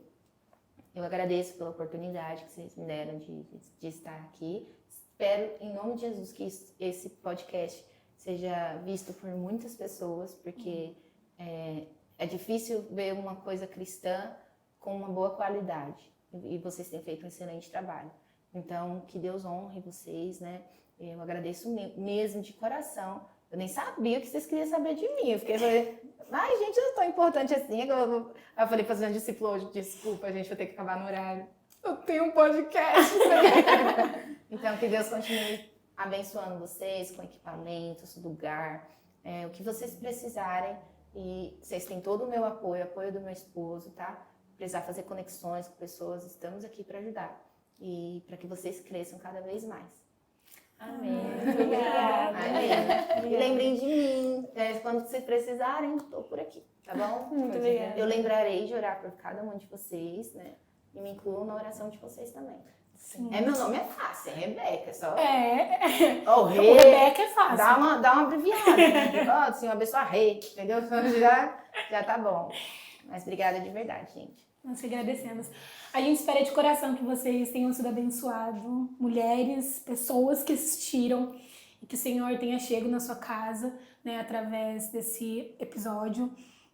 Speaker 5: eu agradeço pela oportunidade que vocês me deram de estar aqui. Espero, em nome de Jesus, que esse podcast seja visto por muitas pessoas, porque é difícil ver uma coisa cristã com uma boa qualidade. E vocês têm feito um excelente trabalho. Então, que Deus honre vocês, né? Eu agradeço mesmo de coração. Eu nem sabia o que vocês queriam saber de mim. Eu fiquei falando, gente, não é tão importante assim. Eu falei para os discípulos, desculpa, gente, vou ter que acabar no horário. Eu tenho um podcast. Então, que Deus continue abençoando vocês com equipamentos, lugar, o que vocês precisarem. E vocês têm todo o meu apoio do meu esposo, tá? Precisar fazer conexões com pessoas, estamos aqui para ajudar. E para que vocês cresçam cada vez mais.
Speaker 1: Amém. Muito obrigada.
Speaker 5: Amém. E lembrem de mim, quando vocês precisarem, estou por aqui, tá bom?
Speaker 4: Muito obrigada.
Speaker 5: Eu lembrarei de orar por cada um de vocês, né? E me incluo na oração de vocês também.
Speaker 3: Sim.
Speaker 5: Meu nome é fácil, é Rebeca, só...
Speaker 3: O Rebeca é fácil.
Speaker 5: Dá uma abreviada, né? Assim, uma pessoa rei, entendeu? Já tá bom. Mas obrigada de verdade, gente.
Speaker 3: Nós te agradecemos. A gente espera de coração que vocês tenham sido abençoados, mulheres, pessoas que assistiram, e que o Senhor tenha chegado na sua casa, né, através desse episódio.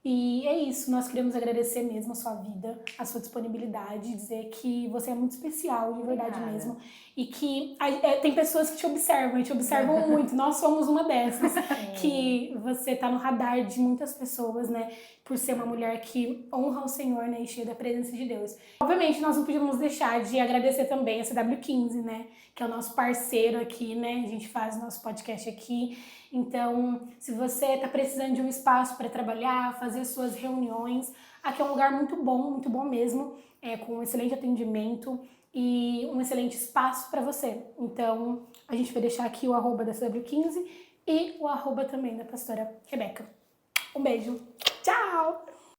Speaker 3: E é isso, nós queremos agradecer mesmo a sua vida, a sua disponibilidade, dizer que você é muito especial, de verdade mesmo. E que tem pessoas que te observam muito, nós somos uma dessas, que você tá no radar de muitas pessoas, né, por ser uma mulher que honra o Senhor, né, e cheia da presença de Deus. Obviamente, nós não podíamos deixar de agradecer também a CW15, né, que é o nosso parceiro aqui, né, a gente faz o nosso podcast aqui. Então, se você está precisando de um espaço para trabalhar, fazer suas reuniões, aqui é um lugar muito bom mesmo, com um excelente atendimento e um excelente espaço para você. Então, a gente vai deixar aqui o @ da CW15 e o @ também da pastora Rebeca. Um beijo. Tchau!